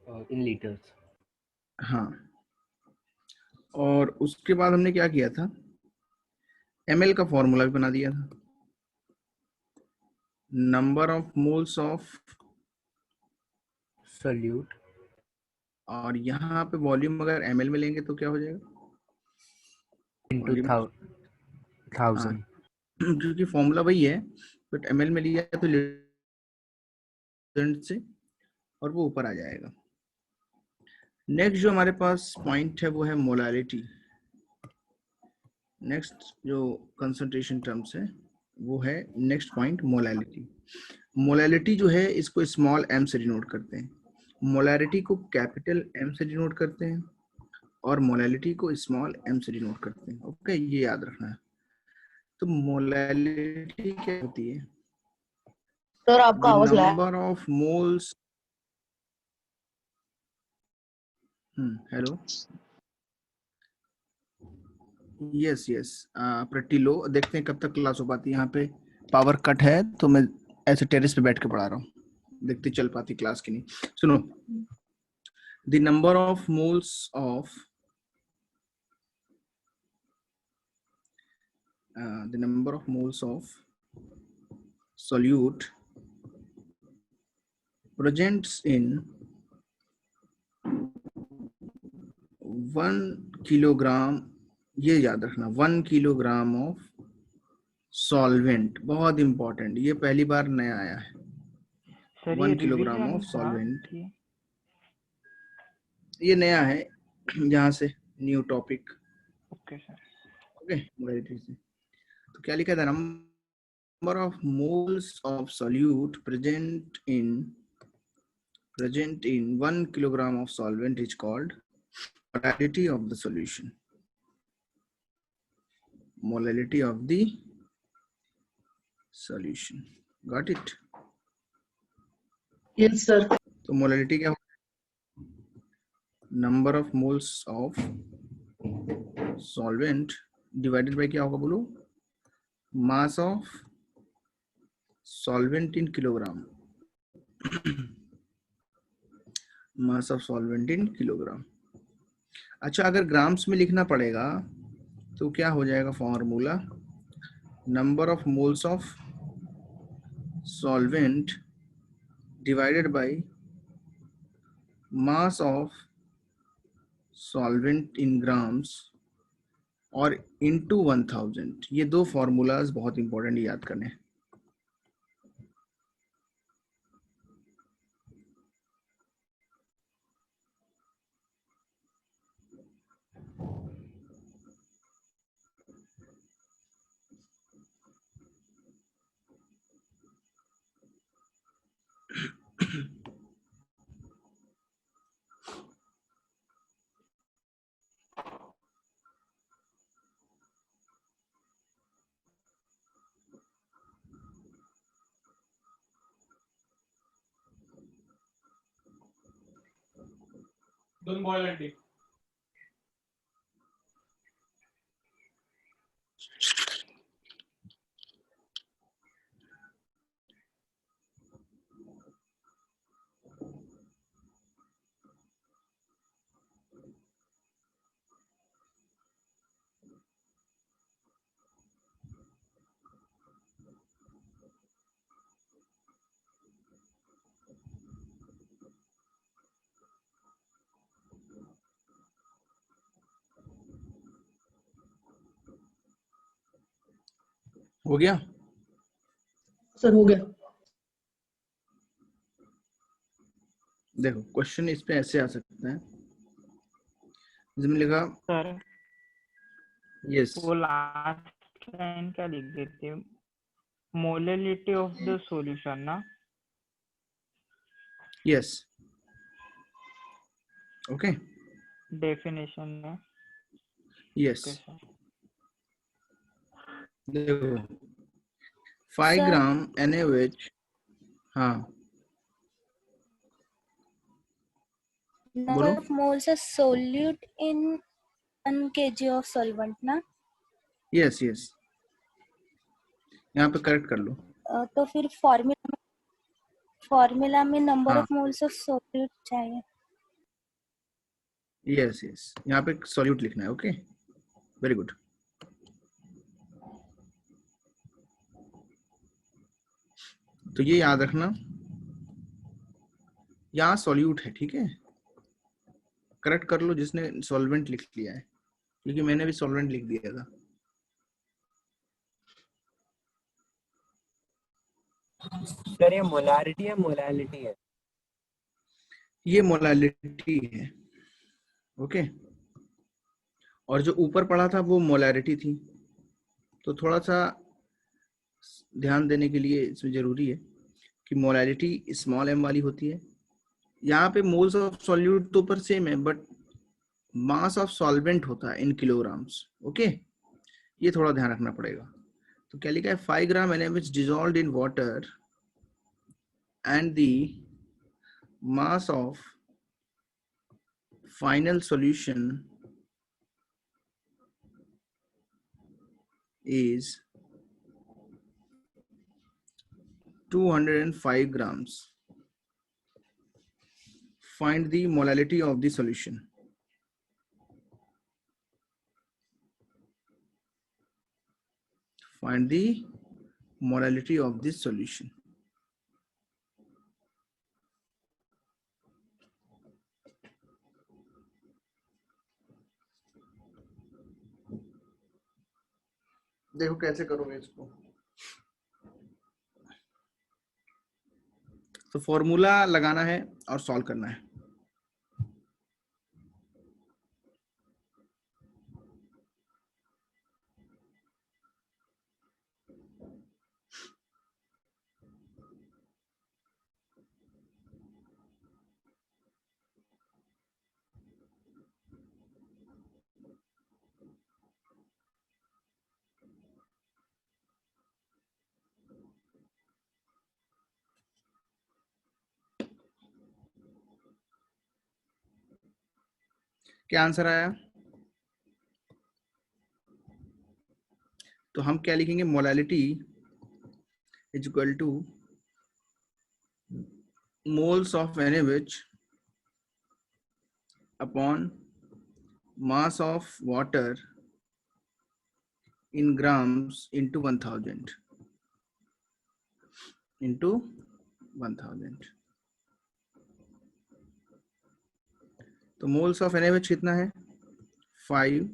इन litres. हाँ, और उसके बाद हमने क्या किया था, ml का फॉर्मूला भी बना दिया था, number of moles of solute, और यहाँ पे वॉल्यूम अगर ml में लेंगे तो क्या हो जाएगा, इनटू वॉल्यूम। हाँ, 1000। क्योंकि फॉर्मूला वही है, बट ml में लिया तो लीटर से, और वो ऊपर आ जाएगा। नेक्स्ट जो हमारे पास पॉइंट है वो है मोलारिटी। नेक्स्ट जो कंसंट्रेशन टर्म्स है वो है नेक्स्ट पॉइंट मोलालिटी। मोलालिटी जो है इसको स्मॉल m से डिनोट करते हैं, मोलारिटी को कैपिटल M से डिनोट करते हैं, और मोलालिटी को स्मॉल m से डिनोट करते हैं। ओके, ये याद रखना है। तो मोलालिटी क्या होती है, सर आपका द आवाज लगा। Number of moles. Hello, yes yes, pretty low. देखते हैं कब तक क्लास हो पाती है। यहाँ पे पावर कट है तो मैं ऐसे टेरेस पे बैठ के पढ़ा रहा हूँ, देखते चल पाती क्लास की नहीं। सुनो, the number of moles of the number of moles of solute presents in 1 kilogram, ये याद रखना, 1 किलोग्राम ऑफ सॉल्वेंट। बहुत इंपॉर्टेंट, ये पहली बार नया आया है, सर 1 ये किलोग्राम रिवीजन ऑफ था सॉल्वेंट। कि ये नया है यहाँ से, new topic. Okay sir. Okay, तो क्या लिखा था, number of moles of solute present in 1 kilogram of solvent is called molality of the solution. Molality of the solution. Got it? Yes sir. तो मोलालिटी क्या होता है, number of moles of solvent divided by क्या होगा बोलो, mass of solvent in kilogram. Mass of solvent in kilogram. अच्छा, अगर grams में लिखना पड़ेगा तो क्या हो जाएगा formula, number of moles of solvent divided by mass of solvent in grams और इनटू 1000। ये दो फॉर्मूलाज बहुत इंपॉर्टेंट याद करने हैं। Don't boil and deep. हो गया सर हो गया। देखो, क्वेश्चन इस पे ऐसे आ सकता है, जिसमें लिखा सर यस, वो लास्ट लाइन क्या लिख देते, मोलैलिटी ऑफ द सॉल्यूशन ना। यस, ओके, डेफिनेशन में। यस। Okay sir. देखो 5 Sir. ग्राम NaOH, हाँ Number बोलो, of moles are solute in 1 kg of solvent ना। यस यस, यहाँ पे करेक्ट कर लो। तो फिर फॉर्मूला में नंबर हाँ, ऑफ मोल्स ऑफ सोल्यूट चाहिए। यस यस, यहाँ पे सॉल्यूट लिखना है। Okay, very good. तो ये याद रखना, यहाँ सॉल्यूट है, ठीक है। करेक्ट कर लो जिसने सॉल्वेंट लिख लिया है, क्योंकि मैंने भी सॉल्वेंट लिख दिया था। सर ये मोलारिटी है मोलालिटी है? ये मोलालिटी है। ओके, और जो ऊपर पढ़ा था वो मोलारिटी थी। तो थोड़ा सा ध्यान देने के लिए इसमें जरूरी है कि मोलालिटी स्मॉल एम वाली होती है। यहाँ पे मोल्स ऑफ सॉल्यूट तो ऊपर सेम है, बट मास ऑफ सॉल्वेंट होता है इन किलोग्राम्स। ओके, ये थोड़ा ध्यान रखना पड़ेगा। तो क्या लिखा है, 5 ग्राम NaOH dissolved in water and the mass of final solution is 205 grams. Find the molality of the solution. Find the molality of this solution. देखो कैसे करोगे इसको। तो फॉर्मूला लगाना है और सॉल्व करना है। क्या आंसर आया? तो हम क्या लिखेंगे, molality is equal two moles of NaOH upon mass of water in grams into 1000 into 1000। तो मोल्स ऑफ NaOH कितना है, 5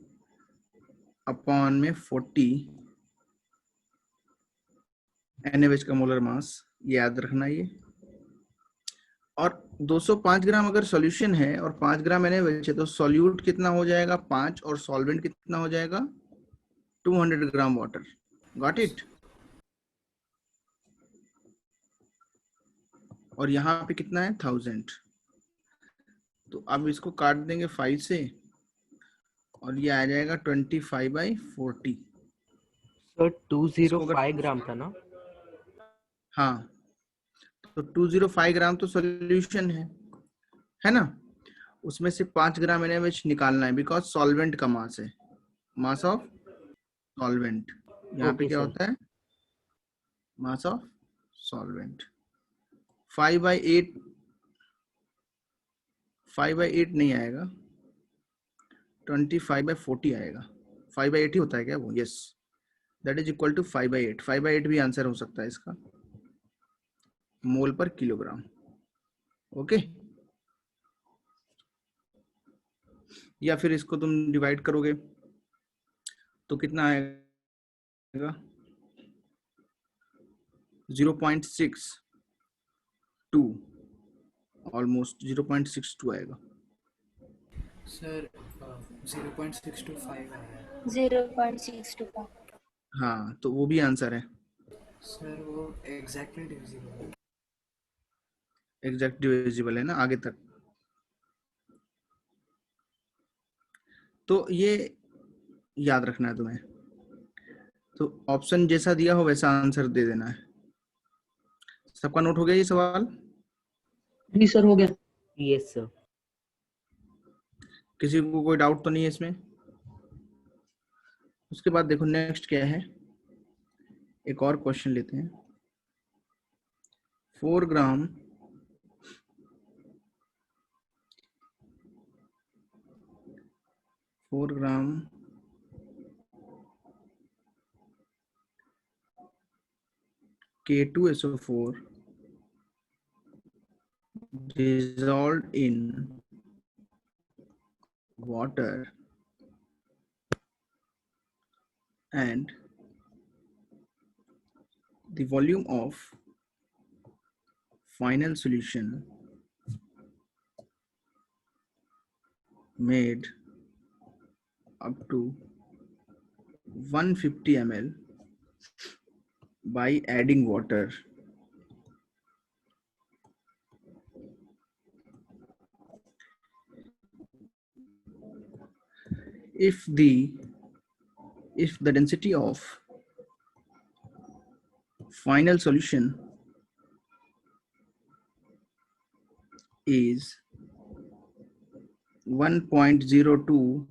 अपॉन में 40 NaOH का मोलर मास, ये याद रखना ये। और 205 ग्राम अगर सॉल्यूशन है और 5 ग्राम NaOH है, तो सॉल्यूट कितना हो जाएगा 5, और सॉल्वेंट कितना हो जाएगा 200 ग्राम वाटर। Got it? और यहाँ पे कितना है 1000। तो अब इसको काट देंगे 5 से, और ये आ जाएगा 25/40। सर 205 अगर- ग्राम था ना? हाँ, तो 205 ग्राम तो सॉल्यूशन है ना। उसमें से 5 ग्राम NaOH निकालना है, बिकॉज सॉल्वेंट का मास है, मास ऑफ सॉल्वेंट। यहाँ पे ओके क्या सर। होता है, मास ऑफ सॉल्वेंट। 5/8, 5/8 नहीं आएगा, 25/40 आएगा। 5/8 ही होता है क्या वो? Yes, that is equal to 5/8। 5/8 भी आंसर हो सकता है इसका, मोल पर किलोग्राम। ओके, या फिर इसको तुम डिवाइड करोगे तो कितना आएगा, 0.62, ऑलमोस्ट 0.62 आएगा। सर 0.625 आया है। 0.625। हाँ, तो वो भी आंसर है, सर वो एग्जैक्टली डिविजिबल है। एग्जैक्ट डिविजिबल है ना आगे तक। तो ये याद रखना है तुम्हें। तो ऑप्शन जैसा दिया हो वैसा आंसर दे देना है। सबका नोट हो गया ये सवाल? जी सर, हो गया। Yes sir. किसी को कोई डाउट तो नहीं है इसमें? उसके बाद देखो नेक्स्ट क्या है, एक और क्वेश्चन लेते हैं। 4 ग्राम 4 ग्राम K2SO4 dissolved in water and the volume of final solution made up to 150 ml by adding water. If the density of final solution is 1.02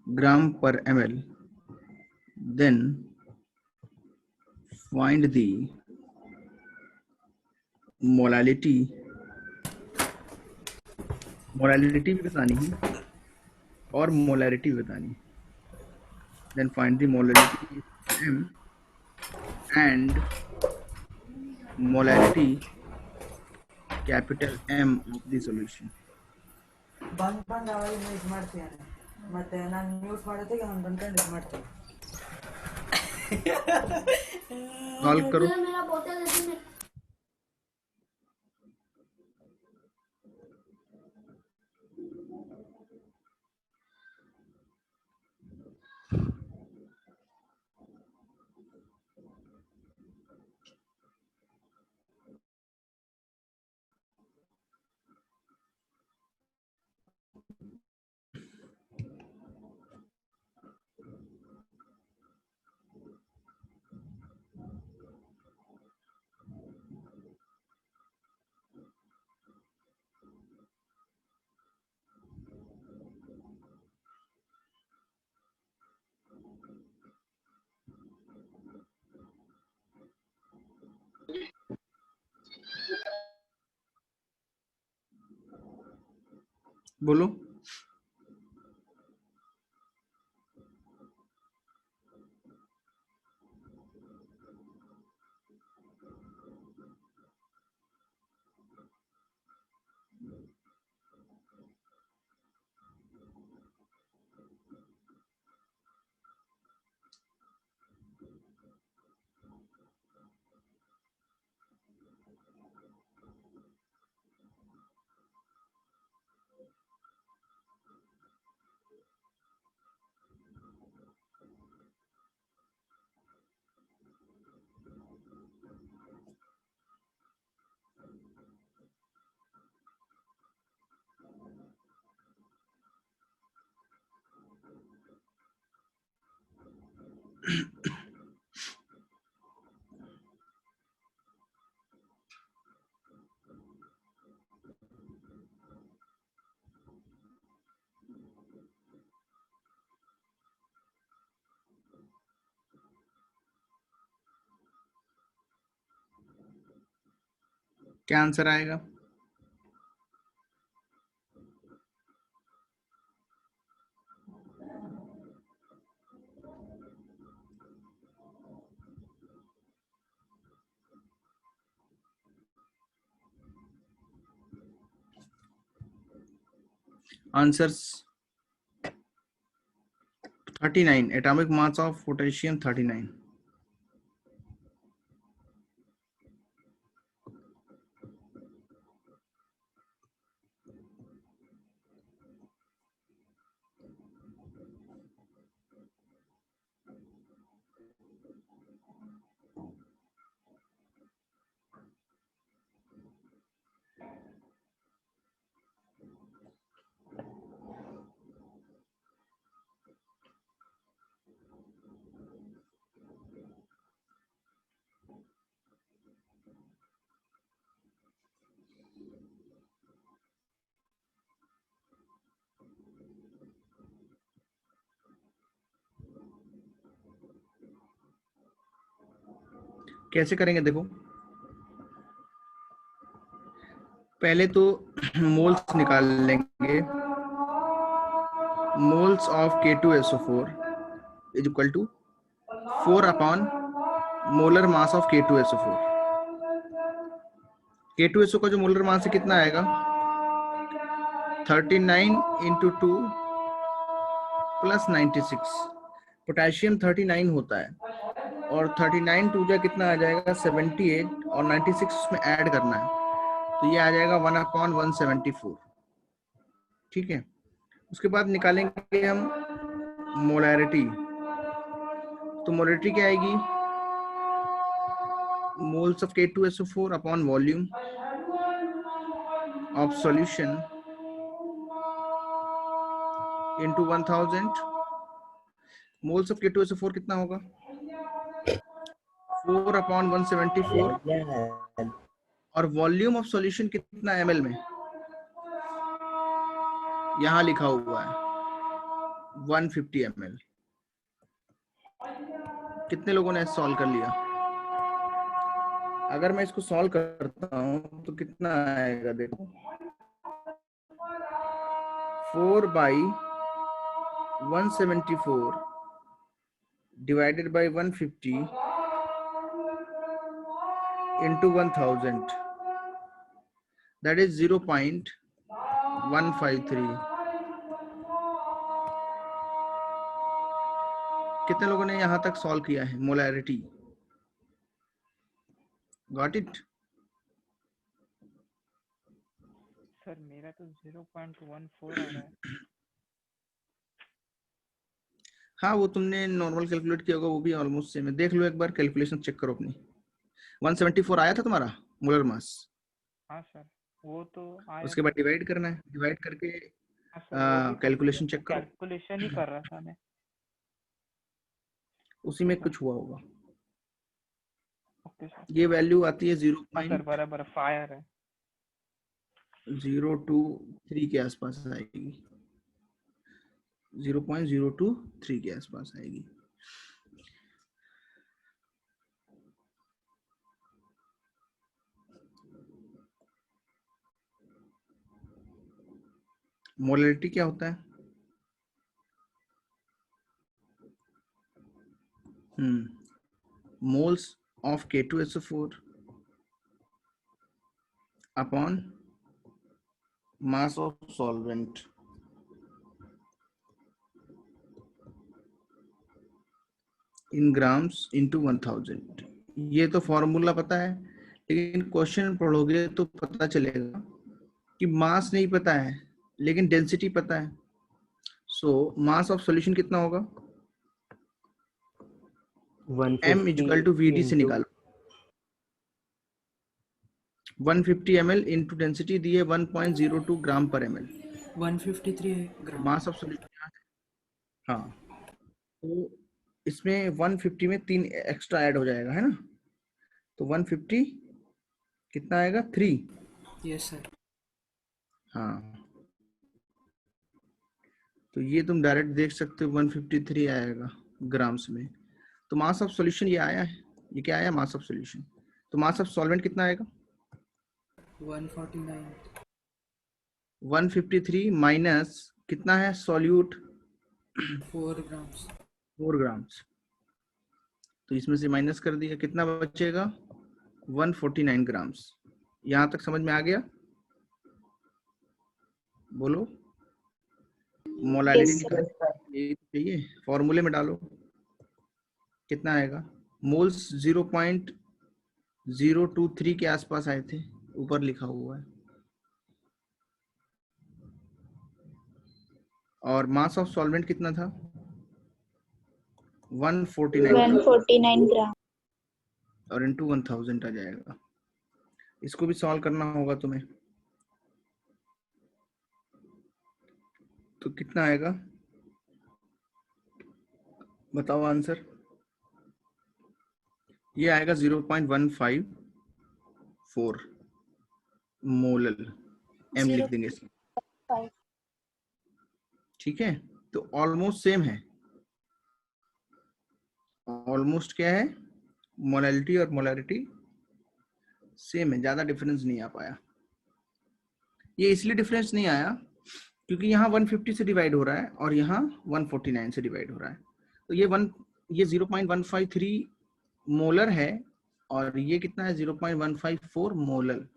gram per ml, then find the molality भी बतानी है और molarity भी बतानी है. Then find the molality M and molarity capital M of the solution. ಬಂದ್ ಅವಾಗ use ಮಾಡ್ತೀನಿ ಮತ್ತೆ ನಾನು ಮ್ಯೂಟ್ ಮಾಡೋದಕ್ಕೆ ಅವ್ನು ಬಂದ್ಕೊಂಡು ಇದು ಮಾಡ್ತೀನಿ. Solve करो. बोलो. क्या आंसर आएगा? Answers 39. Atomic mass of potassium 39. कैसे करेंगे देखो, पहले तो मोल्स निकाल लेंगे. moles of K2SO4 is equal to 4 upon molar mass of K2SO4. K2SO का जो मोलर मास है कितना आएगा? 39 into 2 plus 96. पोटेशियम 39 होता है और 39 टू जा कितना आ जाएगा? 78 और 96 उसमें ऐड करना है तो ये आ जाएगा 1/174. ठीक है, उसके बाद निकालेंगे हम मोलैरिटी. तो मोलैरिटी क्या आएगी? Moles of K2SO4 upon volume of solution into 1000. Moles of K2SO4 कितना होगा? 4/174. और वॉल्यूम ऑफ सॉल्यूशन कितना ml में? यहां लिखा हुआ है 150 ml. कितने लोगों ने सॉल्व कर लिया? अगर मैं इसको सॉल्व करता हूं तो कितना आएगा? देखो 4/174 divided by 150 into 1000, that is 0.153. कितने लोगों ने यहां तक सॉल्व किया है मोलैरिटी? Got it? सर मेरा तो 0.14 आ रहा है. हाँ, वो तुमने नॉर्मल कैलकुलेट किया होगा, वो भी ऑलमोस्ट सेम है. देख लो एक बार, कैलकुलेशन चेक करो अपनी. 174 आया था तुम्हारा मोलर मास. हाँ सर, वो तो आया. उसके बाद डिवाइड करना है, डिवाइड करके कैलकुलेशन चेक करो. कैलकुलेशन ही कर रहा था मैं. उसी में कुछ हुआ होगा. Okay sir. ये वैल्यू आती है सर बराबर फायर है. 0.023 के आसपास आएगी. 0.023 के आसपास आएगी. मोलैरिटी क्या होता है? Moles of K2SO4 upon mass of solvent in grams into 1000. ये तो फॉर्मूला पता है, लेकिन क्वेश्चन पढ़ोगे तो पता चलेगा कि मास नहीं पता है लेकिन डेंसिटी पता है. सो मास ऑफ सॉल्यूशन कितना होगा? m इक्वल टू VD से निकालो. 150 ml इंटू डेंसिटी दी है 1.02 ग्राम पर ml. 153 gram mass of solution. हाँ, तो इसमें 150 में 3 एक्स्ट्रा ऐड हो जाएगा, है ना? तो 150 कितना आएगा? 3. Yes sir. हाँ, तो ये तुम डायरेक्ट देख सकते हो 153 आएगा ग्राम्स में. तो मास ऑफ सॉल्यूशन ये आया है. ये क्या आया? Mass of solution. तो मास ऑफ सॉल्वेंट कितना आएगा? 149. 153 माइनस कितना है सॉल्यूट? 4 ग्राम्स. 4 ग्राम्स. तो इसमें से माइनस कर दिया, कितना बचेगा? 149 ग्राम्स. यहां तक समझ में आ गया? बोलो. मोलैरिटी निकाल चाहिए, फॉर्मूले में डालो. कितना आएगा? मोल्स 0.023 के आसपास आए थे, ऊपर लिखा हुआ है. और मास ऑफ सॉल्वेंट कितना था? 149 ग्राम. और इनटू 1000 आ जाएगा. इसको भी सॉल्व करना होगा तुम्हें. तो कितना आएगा? बताओ आंसर. ये आएगा 0.154 मोलल. m लिख देंगे इसमें. ठीक है, तो ऑलमोस्ट सेम है. ऑलमोस्ट क्या है? मोलैलिटी और मोलैरिटी सेम है, ज्यादा डिफरेंस नहीं आ पाया. ये इसलिए डिफरेंस नहीं आया क्योंकि यहाँ 150 से डिवाइड हो रहा है और यहाँ 149 से डिवाइड हो रहा है, तो ये 0.153 मोलर है और ये कितना है 0.154 मोलर।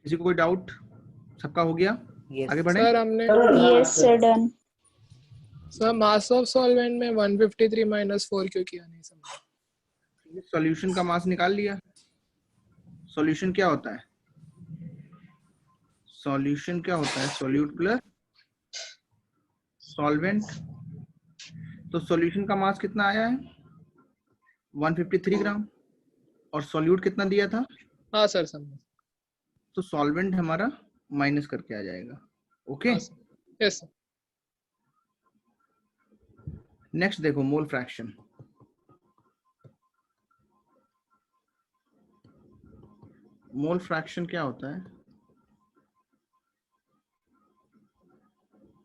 किसी को कोई डाउट? सबका हो गया? Yes. आगे बढ़े। सर हमने Yes, sir, done. Sir mass of solvent में 153 माइनस 4 क्यों किया नहीं समझा। सॉल्यूशन का मास निकाल लिया। सॉल्यूशन क्या होता है? सॉल्यूशन क्या होता है? Solute plus solvent. तो सॉल्यूशन का मास कितना आया है? 153 ग्राम। और सॉल्यूट कितना दिया था? हाँ सर समझा। तो सॉल्वेंट हमारा माइनस करके आ जाएगा। ओके, हाँ सर। Yes sir. नेक्स्ट देखो मोल फ्रैक्शन। मोल फ्रैक्शन क्या होता है?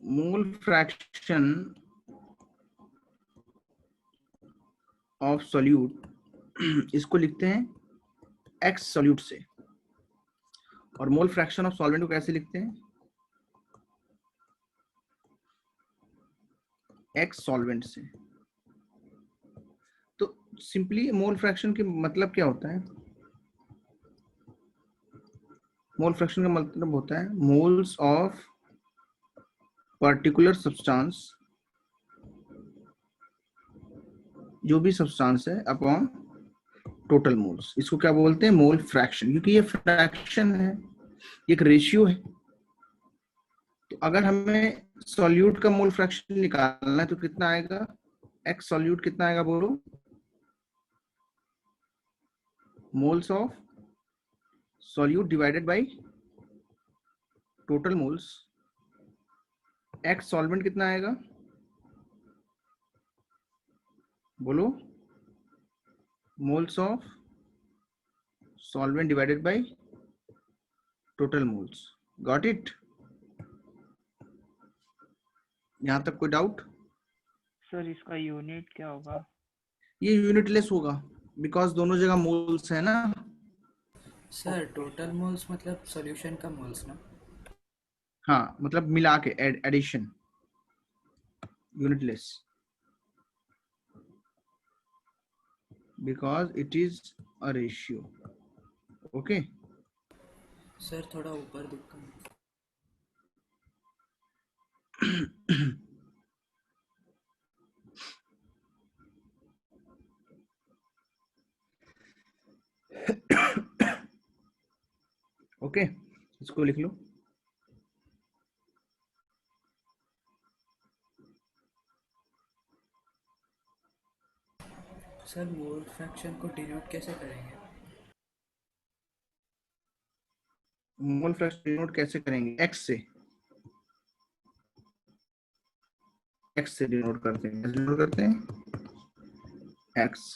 मोल फ्रैक्शन ऑफ सॉल्यूट इसको लिखते हैं एक्स सॉल्यूट से, और मोल फ्रैक्शन ऑफ सॉल्वेंट को कैसे लिखते हैं? एक्स सॉल्वेंट से। तो सिंपली मोल फ्रैक्शन के मतलब क्या होता है? मोल फ्रैक्शन का मतलब होता है मोल्स ऑफ पर्टिकुलर सब्सटेंस, जो भी सब्सटेंस है, अपॉन टोटल मोल्स। इसको क्या बोलते हैं? Mole fraction. क्योंकि ये फ्रैक्शन है, एक रेशियो है। तो अगर हमें सॉल्यूट का मोल फ्रैक्शन निकालना है तो कितना आएगा? एक्स सॉल्यूट कितना आएगा बोलो? Moles of solute divided by total moles. X solvent कितना आएगा बोलो? Moles of solvent divided by total moles. Got it? यहां तक कोई डाउट? सर इसका यूनिट क्या होगा? ये यूनिटलेस होगा बिकॉज दोनों जगह मोल्स है ना। सर टोटल मोल्स मतलब सॉल्यूशन का मोल्स ना। हाँ, मतलब मिला के addition, unitless, because it is a ratio. Okay, sir थोड़ा ऊपर दिखा। ओके, इसको लिख लो। सर मोल फ्रैक्शन को डिनोट कैसे करेंगे? मोल फ्रैक्शन डिनोट कैसे करेंगे? एक्स से। एक्स से डिनोट करते हैं। कैसे डिनोट करते हैं? एक्स।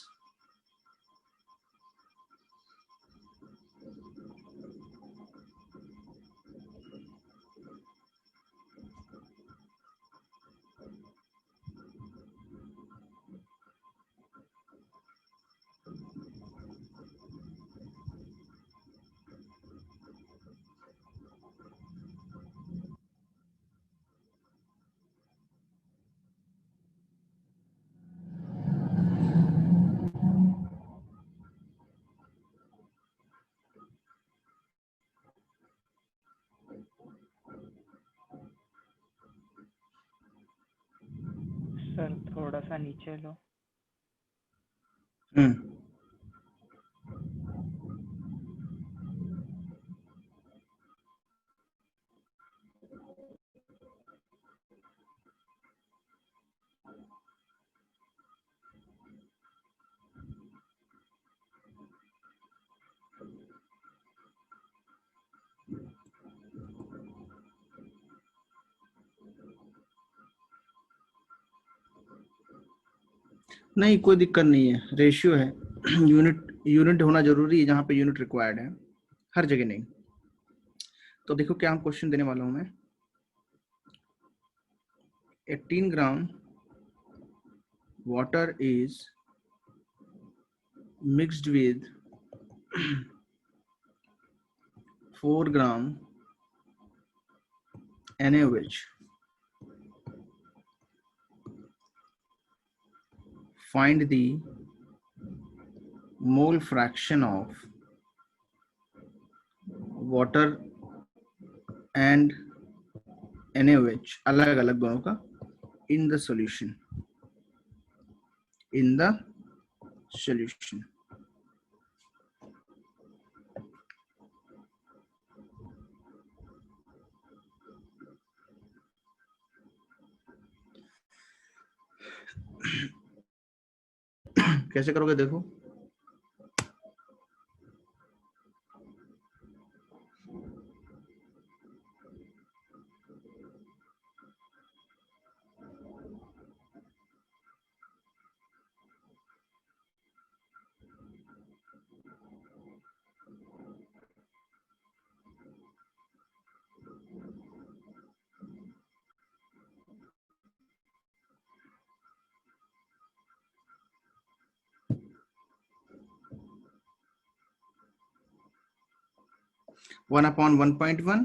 सर थोड़ा सा नीचे लो। नहीं, कोई दिक्कत नहीं है, रेशियो है। यूनिट होना जरूरी है जहाँ पे यूनिट रिक्वायर्ड है, हर जगह नहीं। तो देखो क्या हम क्वेश्चन देने वाला हूँ मैं। 18 ग्राम water is mixed with 4 gram NaOH. Find the mole fraction of water and NaOH, अलग अलग दोनों का, in the solution. कैसे करोगे देखो। वन अपॉन 1.1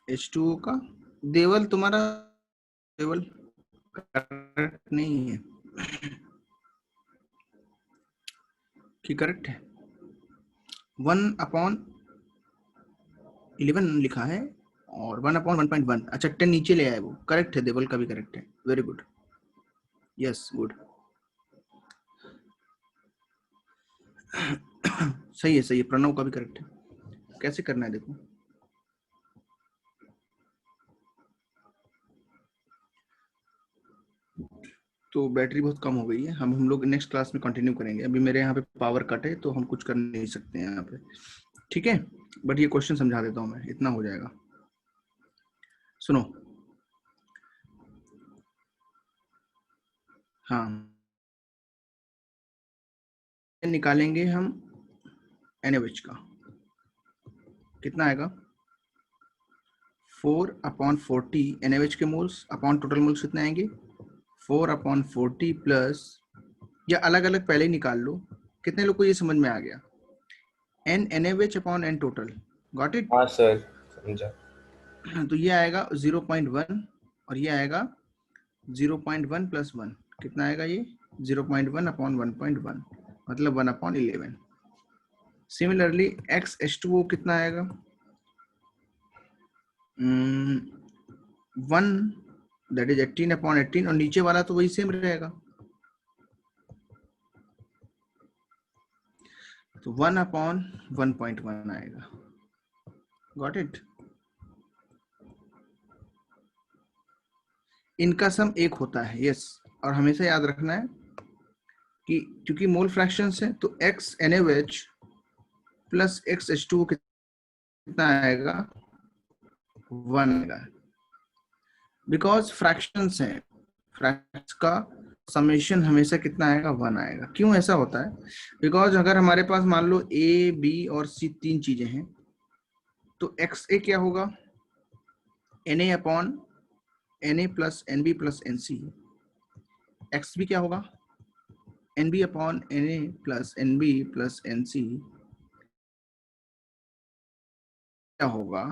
H2O का। देवल तुम्हारा देवल करेक्ट नहीं है कि करेक्ट है? 1/11 लिखा है और 1/1.1। अच्छा 10 नीचे ले आए, वो करेक्ट है, देवल का भी करेक्ट है। वेरी गुड, यस गुड, सही है सही है। प्रणव का भी करेक्ट है। कैसे करना है देखो। तो बैटरी बहुत कम हो गई है, हम लोग नेक्स्ट क्लास में कंटिन्यू करेंगे। अभी मेरे यहाँ पे पावर कट है तो हम कुछ कर नहीं सकते हैं यहाँ पे, ठीक है। बट ये क्वेश्चन समझा देता हूँ मैं, इतना हो जाएगा। सुनो, हाँ निकालेंगे हम NaOH का, कितना आएगा? 4/40 NaOH के मोल्स अपॉन टोटल मोल्स कितने आएंगे? 4/40 प्लस, या अलग अलग पहले ही निकाल लो। कितने लोग को ये समझ में आ गया? N NaOH upon N total, got it? हाँ सर, समझा। तो ये आएगा 0.1 और ये आएगा 0.1 प्लस 1, कितना आएगा ये? 0.1 अपॉन 1.1, मतलब 1/11। सिमिलरली H2O कितना आएगा? 1, दैट इज 18/18, और नीचे वाला तो वही सेम रहेगा, तो 1/1.1 आएगा, गॉट इट? इनका सम एक होता है, यस। और हमेशा याद रखना है कि क्योंकि मोल फ्रैक्शंस है तो X NaOH plus X H2O कितना आएगा? 1 आएगा, बिकॉज फ्रैक्शंस हैं, फ्रैक्शंस का समेशन हमेशा कितना आएगा? 1 आएगा। क्यों ऐसा होता है? बिकॉज अगर हमारे पास मान लो A, B और C 3 चीजें हैं, तो XA क्या होगा? Na upon Na plus NB plus NC। XB क्या होगा? NB upon Na plus NB plus NC क्या होगा?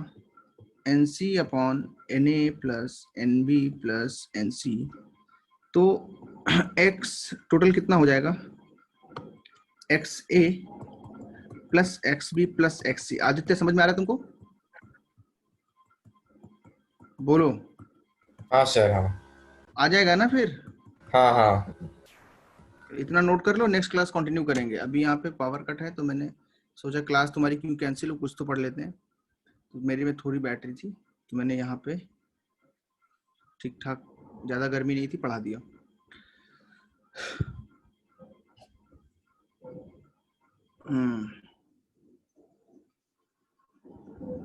NC upon Na plus NB plus NC। तो X टोटल कितना हो जाएगा? XA plus XB plus XC। Aditya समझ में आ रहा है तुमको? बोलो। हाँ सर, हाँ आ जाएगा ना फिर? हाँ हाँ। इतना नोट कर लो, नेक्स्ट क्लास कंटिन्यू करेंगे। अभी यहाँ पे पावर कट है तो मैंने सोचा क्लास तुम्हारी क्यों कैंसिल हो, कुछ तो पढ़ लेते हैं। तो मेरी में थोड़ी बैटरी थी तो मैंने यहाँ पे ठीक ठाक, ज्यादा गर्मी नहीं थी, पढ़ा दिया।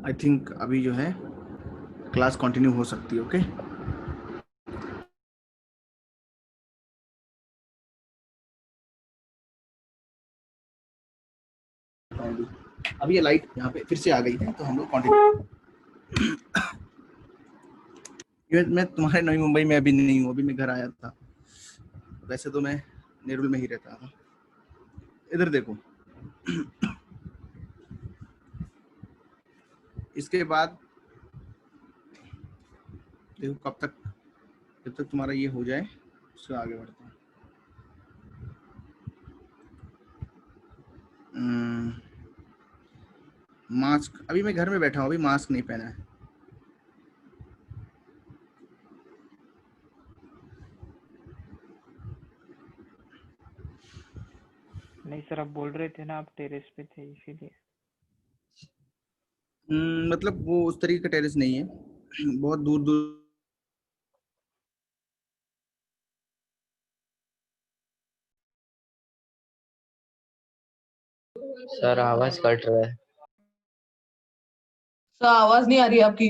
आई थिंक अभी जो है क्लास कंटिन्यू हो सकती है, ओके। फाइनली। अब ये लाइट यहाँ पे फिर से आ गई है, तो हम लोग कंटिन्यू। मैं तुम्हारे नवी मुंबई में अभी नहीं हूँ, अभी मैं घर आया था। वैसे तो मैं नेरुल में ही रहता था। इधर देखो, इसके बाद देखो कब तक, जब तक तुम्हारा ये हो जाए उससे आगे बढ़ते हैं। मास्क, अभी मैं घर में बैठा हूँ, अभी मास्क नहीं पहना है। नहीं सर, आप बोल रहे थे ना आप टेरेस पे थे इसीलिए। मतलब वो उस तरीके का टेरेस नहीं है, बहुत दूर दूर। सर आवाज कट रहा है। सर आवाज नहीं आ रही है आपकी।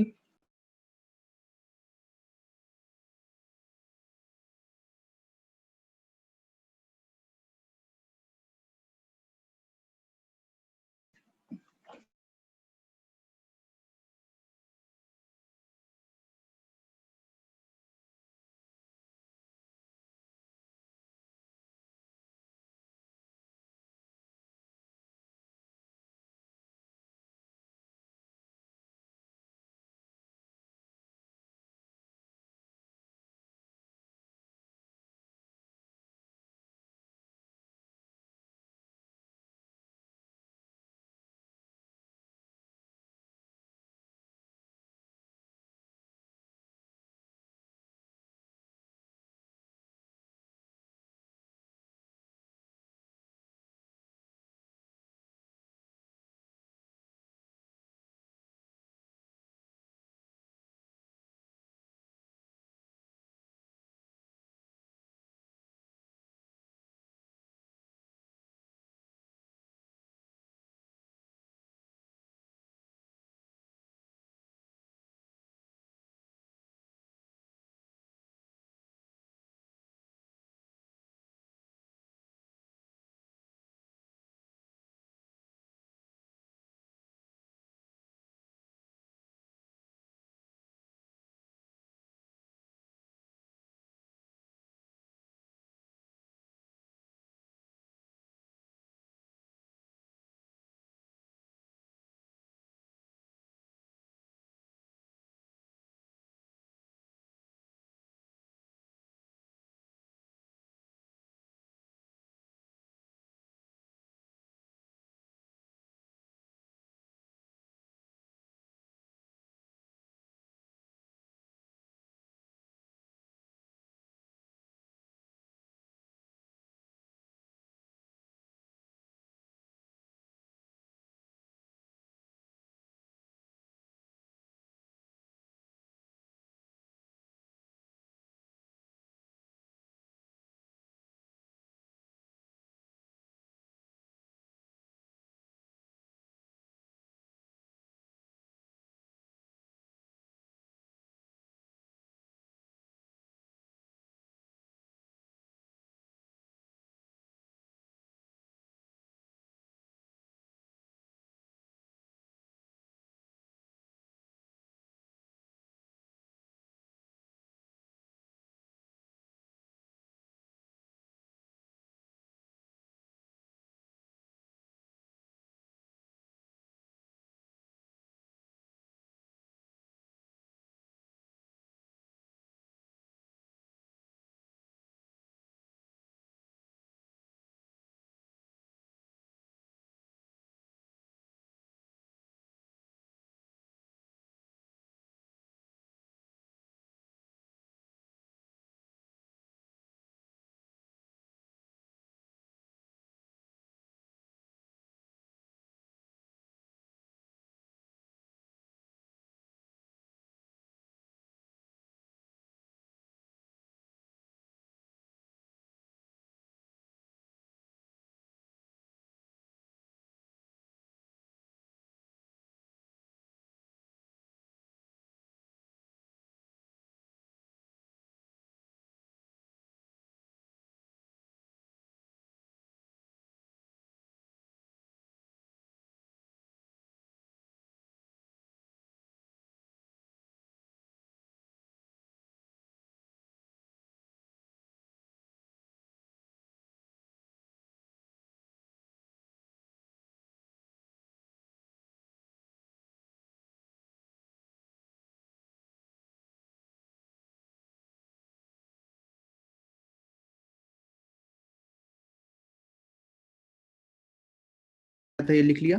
था ये लिख लिया।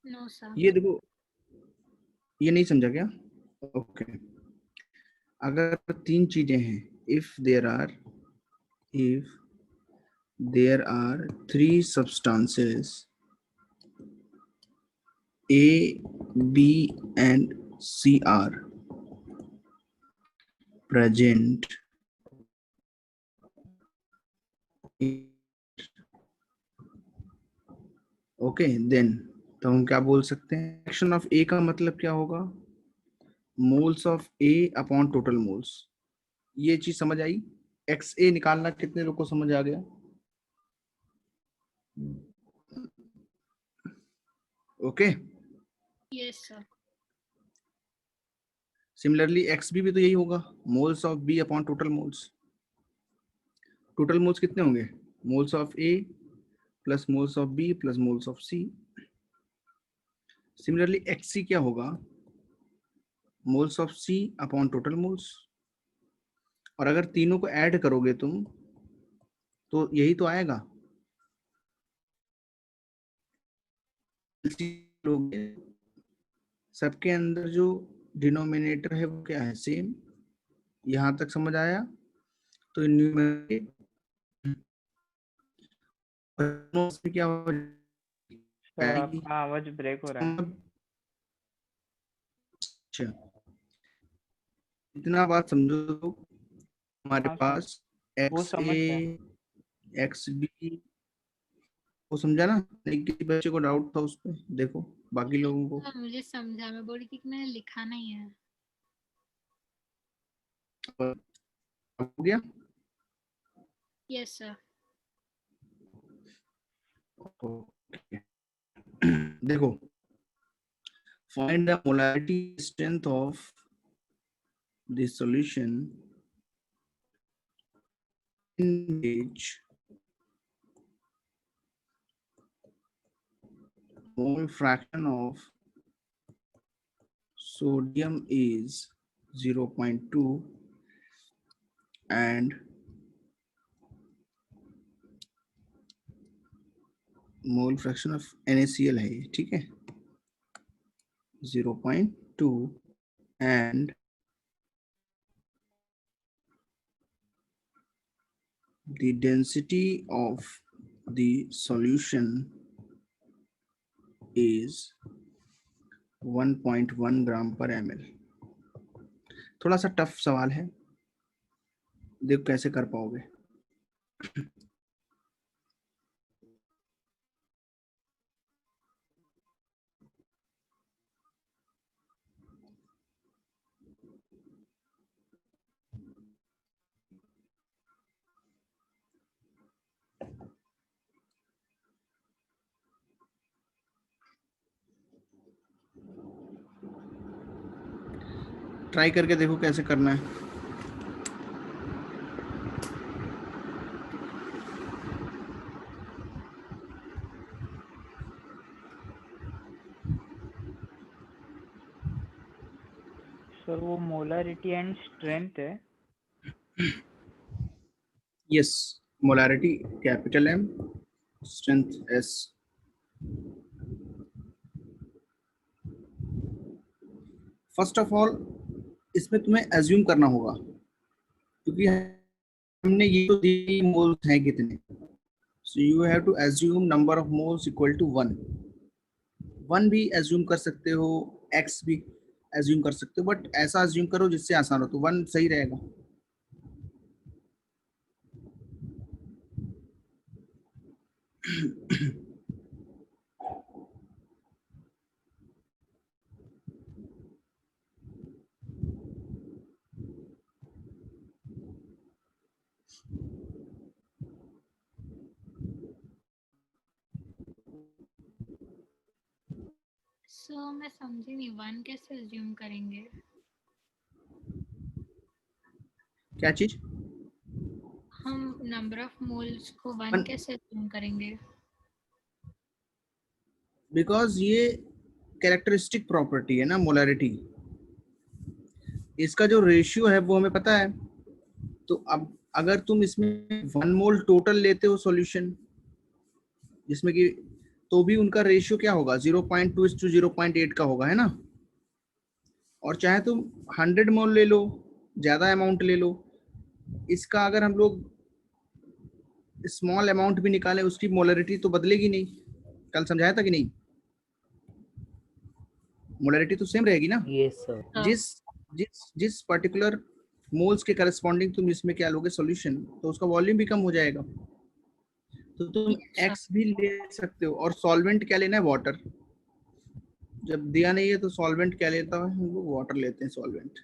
No, sir. ये देखो, ये नहीं समझा क्या? ओके, अगर 3 चीजें हैं, if there are 3 substances A, B and C are present okay, then तो हम क्या बोल सकते हैं? एक्शन ऑफ ए का मतलब क्या होगा? Moles of A upon total moles. ये चीज समझ आई? एक्स ए निकालना कितने लोग को समझ आ गया? Okay, Yes, sir. Similarly x B भी तो यही होगा, moles of B upon total moles. Total moles कितने होंगे? Moles of A plus moles of B plus moles of C. Similarly x C क्या होगा? Moles of C upon total moles. और अगर तीनों को ऐड करोगे तुम तो यही तो आएगा, सबके अंदर जो डिनोमिनेटर है वो क्या है? सेम। यहां तक समझ आया? तो न्यूमेरिक क्या हो सर आपका आवाज ब्रेक हो रहा है। अच्छा, इतना बात समझो तो हमारे हाँ, पास वो एक्स समझ ए गया। एक्स बी, वो समझा ना? नहीं, किसी बच्चे को डाउट था उस पे, देखो बाकी लोगों को हाँ, मुझे समझा, मैं बोली कि मैंने लिखा नहीं है। हो गया। Yes, sir. Okay. देखो, find the molarity strength of the solution in which mole fraction of sodium is 0.2 and mole fraction of NaCl है ये, ठीक है, 0.2 and the density of the solution is 1.1 ग्राम पर ml। थोड़ा सा टफ सवाल है, देखो कैसे कर पाओगे। ट्राई करके देखो कैसे करना है। सर वो मोलारिटी एंड स्ट्रेंथ है। Yes, molarity capital M, strength S। First of all इसमें तुम्हें एज्यूम करना होगा, क्योंकि हमने ये तो दी मोल्स हैं कितने, so you have to assume number of moles equal to 1 भी एज्यूम कर सकते हो, x भी एज्यूम कर सकते हो, बट ऐसा एज्यूम करो जिससे आसान हो, तो 1 सही रहेगा। So मैं समझी नहीं, 1 कैसे assume करेंगे? क्या चीज? हम number of moles को 1 One- कैसे assume करेंगे? बिकॉज ये कैरेक्टरिस्टिक प्रॉपर्टी है ना मोलारिटी, इसका जो रेशियो है वो हमें पता है। तो अब अगर तुम इसमें 1 मोल टोटल लेते हो सॉल्यूशन, जिसमें कि तो भी उनका रेशियो क्या होगा 0.2:0.8 का होगा, है ना। और चाहे तुम 100 मोल ले लो, ज्यादा अमाउंट ले लो, इसका अगर हम लोग स्मॉल अमाउंट भी निकालें उसकी मोलरिटी तो बदलेगी नहीं। कल समझाया था कि नहीं, मोलरिटी तो सेम रहेगी ना। Yes sir. हाँ। जिस जिस जिस पर्टिकुलर मोल्स के करस्पॉन्डिंग तुम इसमें क्या लोगे सॉल्यूशन, तो उसका वॉल्यूम भी कम हो जाएगा। तो तुम अच्छा। x भी ले सकते हो। और सॉल्वेंट क्या लेना है, वाटर। जब दिया नहीं है तो सॉल्वेंट क्या लेता है, हम लोग वाटर लेते हैं सॉल्वेंट।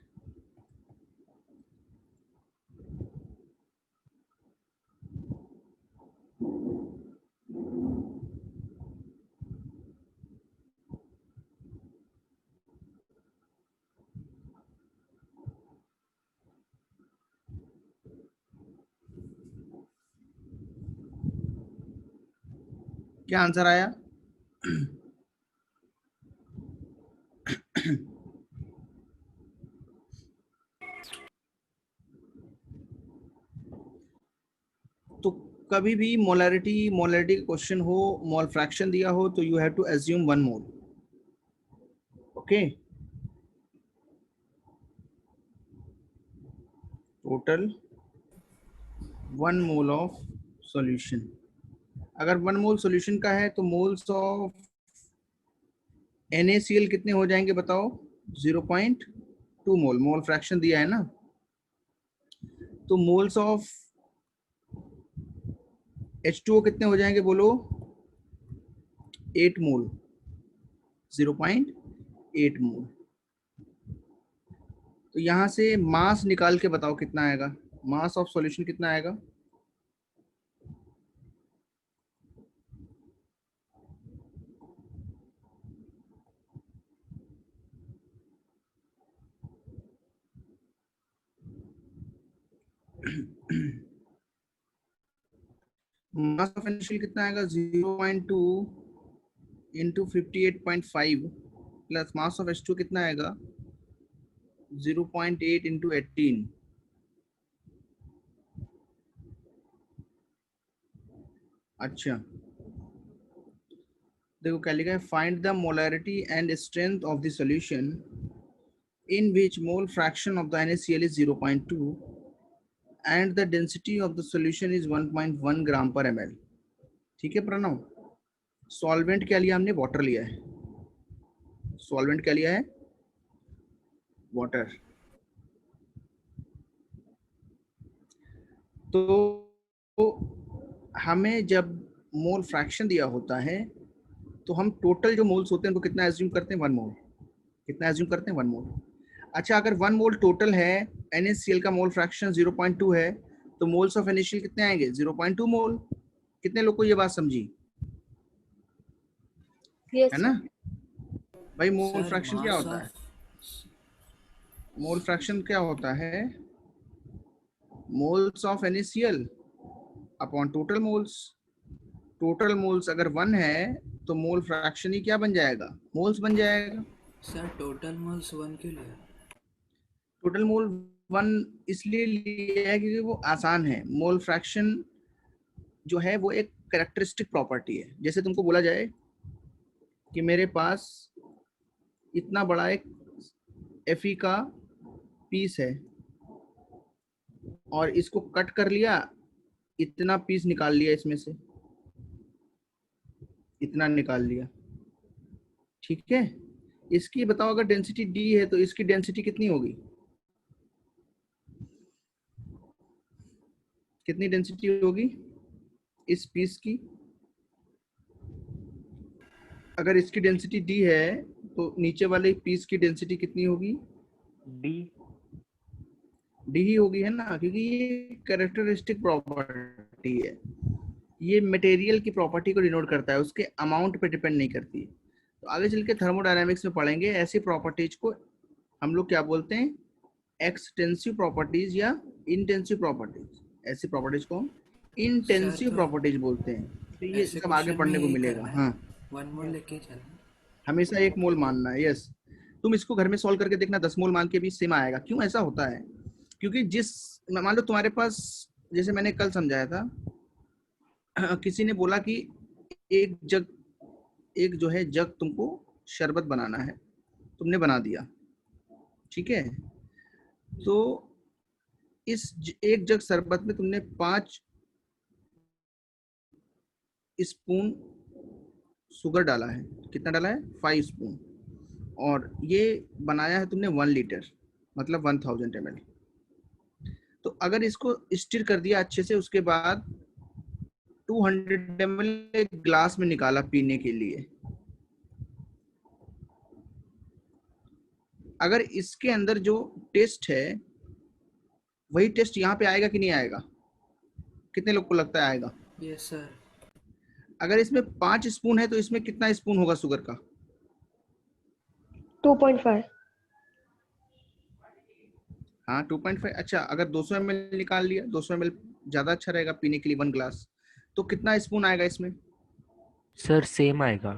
क्या आंसर आया? तो कभी भी मोलरिटी क्वेश्चन हो, मोल फ्रैक्शन दिया हो, तो you have to assume 1 mole. Okay, total 1 mole of solution. अगर 1 मोल सॉल्यूशन का है तो मोल्स ऑफ NaCl कितने हो जाएंगे बताओ? 0.2 मोल। मोल फ्रैक्शन दिया है ना, तो मोल्स ऑफ H2O कितने हो जाएंगे बोलो? 8 मोल, 0.8 मोल। तो यहां से मास निकाल के बताओ कितना आएगा, मास ऑफ सॉल्यूशन कितना आएगा? मास ऑफ NaCl कितना आएगा? 0.2 into 58.5 plus mass of H2 कितना आएगा? 0.8 इंटू 18। अच्छा, देखो क्या लिखा है, find the molarity and strength of the solution in which mole fraction of the NaCl is 0.2 and the density of the solution is 1.1 gram per ml। ठीक है Pranav, solvent क्या लिया हमने? वाटर लिया है। सॉल्वेंट क्या लिया है? वाटर। तो हमें जब मोल फ्रैक्शन दिया होता है तो हम टोटल जो मोल्स होते हैं उनको कितना एज्यूम करते हैं? 1 मोल। कितना एज्यूम करते हैं? 1 मोल। अच्छा, अगर 1 मोल टोटल है, NaCl का मोल फ्रैक्शन 0.2 है, तो मोल्स ऑफ NaCl कितने आएंगे? 0.2 मोल। कितने लोग को ये बात समझी? Yes, है ना sir. भाई? मोल फ्रैक्शन क्या होता है? मोल फ्रैक्शन क्या होता है? Moles of NaCl upon total moles. Total moles अगर 1 है तो मोल फ्रैक्शन ही क्या बन जाएगा? मोल्स बन जाएगा। सर टोटल मोल्स 1 क्यों लिया? टोटल मोल 1 इसलिए लिया है क्योंकि वो आसान है। मोल फ्रैक्शन जो है वो एक कैरेक्टरिस्टिक प्रॉपर्टी है। जैसे तुमको बोला जाए कि मेरे पास इतना बड़ा एक Fe का पीस है और इसको कट कर लिया, इतना पीस निकाल लिया, इसमें से इतना निकाल लिया, ठीक है। इसकी बताओ अगर डेंसिटी D है तो इसकी डेंसिटी कितनी होगी? कितनी डेंसिटी होगी इस पीस की? अगर इसकी डेंसिटी D है तो नीचे वाले पीस की डेंसिटी कितनी होगी? D ही होगी, है ना, क्योंकि ये कैरेक्टरिस्टिक प्रॉपर्टी है। ये मटेरियल की प्रॉपर्टी को डिनोट करता है, उसके अमाउंट पे डिपेंड नहीं करती। तो आगे चल के थर्मोडायनामिक्स में पढ़ेंगे ऐसी प्रॉपर्टीज को हम लोग क्या बोलते हैं? एक्सटेंसिव प्रॉपर्टीज या इंटेंसिव प्रॉपर्टीज। ऐसी प्रॉपर्टीज को इंटेंसिव प्रॉपर्टीज बोलते हैं। तो ये सब आगे पढ़ने को मिलेगा। हाँ, 1 मोल लेके चलना, हमेशा 1 मोल मानना है। यस, तुम इसको घर में सॉल्व करके देखना, 10 मोल मान के भी सेम आएगा। क्यों ऐसा होता है? क्योंकि जिस मान लो तुम्हारे पास, जैसे मैंने कल समझाया था, किसी ने बोला कि एक जो है जग तुमको शरबत बनाना है, तुमने बना दिया, ठीक है। तो एक जग शरबत में तुमने 5 स्पून शुगर डाला है। कितना डाला है? 5 स्पून। और ये बनाया है तुमने 1 लीटर, मतलब 1000 ml। तो अगर इसको स्टिर कर दिया अच्छे से, उसके बाद 200 ml एक ग्लास में निकाला पीने के लिए, अगर इसके अंदर जो टेस्ट है वही टेस्ट यहाँ पे आएगा कि नहीं आएगा? कितने लोग को लगता है आएगा? Yes sir. अगर इसमें 5 स्पून है तो इसमें कितना स्पून होगा शुगर का? 2.5। हाँ 2.5। अच्छा, अगर 200 ml निकाल लिया, 200 ml ज्यादा अच्छा रहेगा पीने के लिए 1 ग्लास, तो कितना स्पून आएगा इसमें? सर सेम आएगा।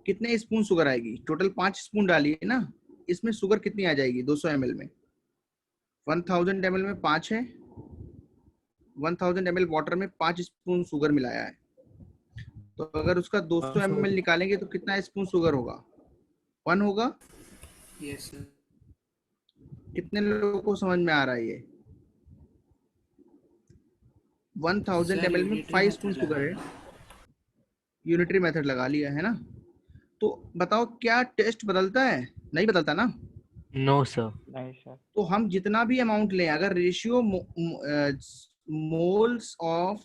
कितने स्पून शुगर आएगी? टोटल 5 स्पून डालिए ना, इसमें शुगर कितनी आ जाएगी 200 ml में? 1000 ml में 5 है, 1000 ml वाटर में 5 स्पून शुगर मिलाया है। तो अगर उसका 200 ml निकालेंगे तो कितना स्पून शुगर होगा? 1 होगा। Yes sir. कितने लोगों को समझ में आ रहा है ये? 1000 ml में 5 स्पून शुगर है। यूनिटरी मेथड लगा लिया है ना। तो बताओ क्या टेस्ट बदलता है? नहीं बदलता ना। No sir. नहीं सर। तो हम जितना भी अमाउंट लें, अगर ratio moles of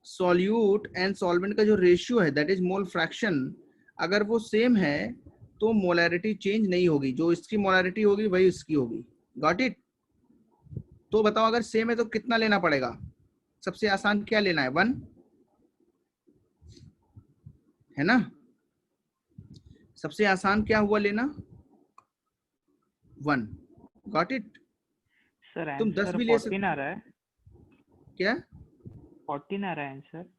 solute and solvent का जो रेशियो है, दैट इज मोल फ्रैक्शन, अगर वो सेम है तो मोलैरिटी चेंज नहीं होगी। जो इसकी मोलैरिटी होगी वही इसकी होगी। Got it? तो बताओ अगर सेम है तो कितना लेना पड़ेगा? सबसे आसान क्या लेना है? 1 है ना। सबसे आसान क्या हुआ लेना? 1। Got it? सर तुम 10 आंसर भी ले 14 आ रहा है। क्या? 14 आ रहा है आंसर।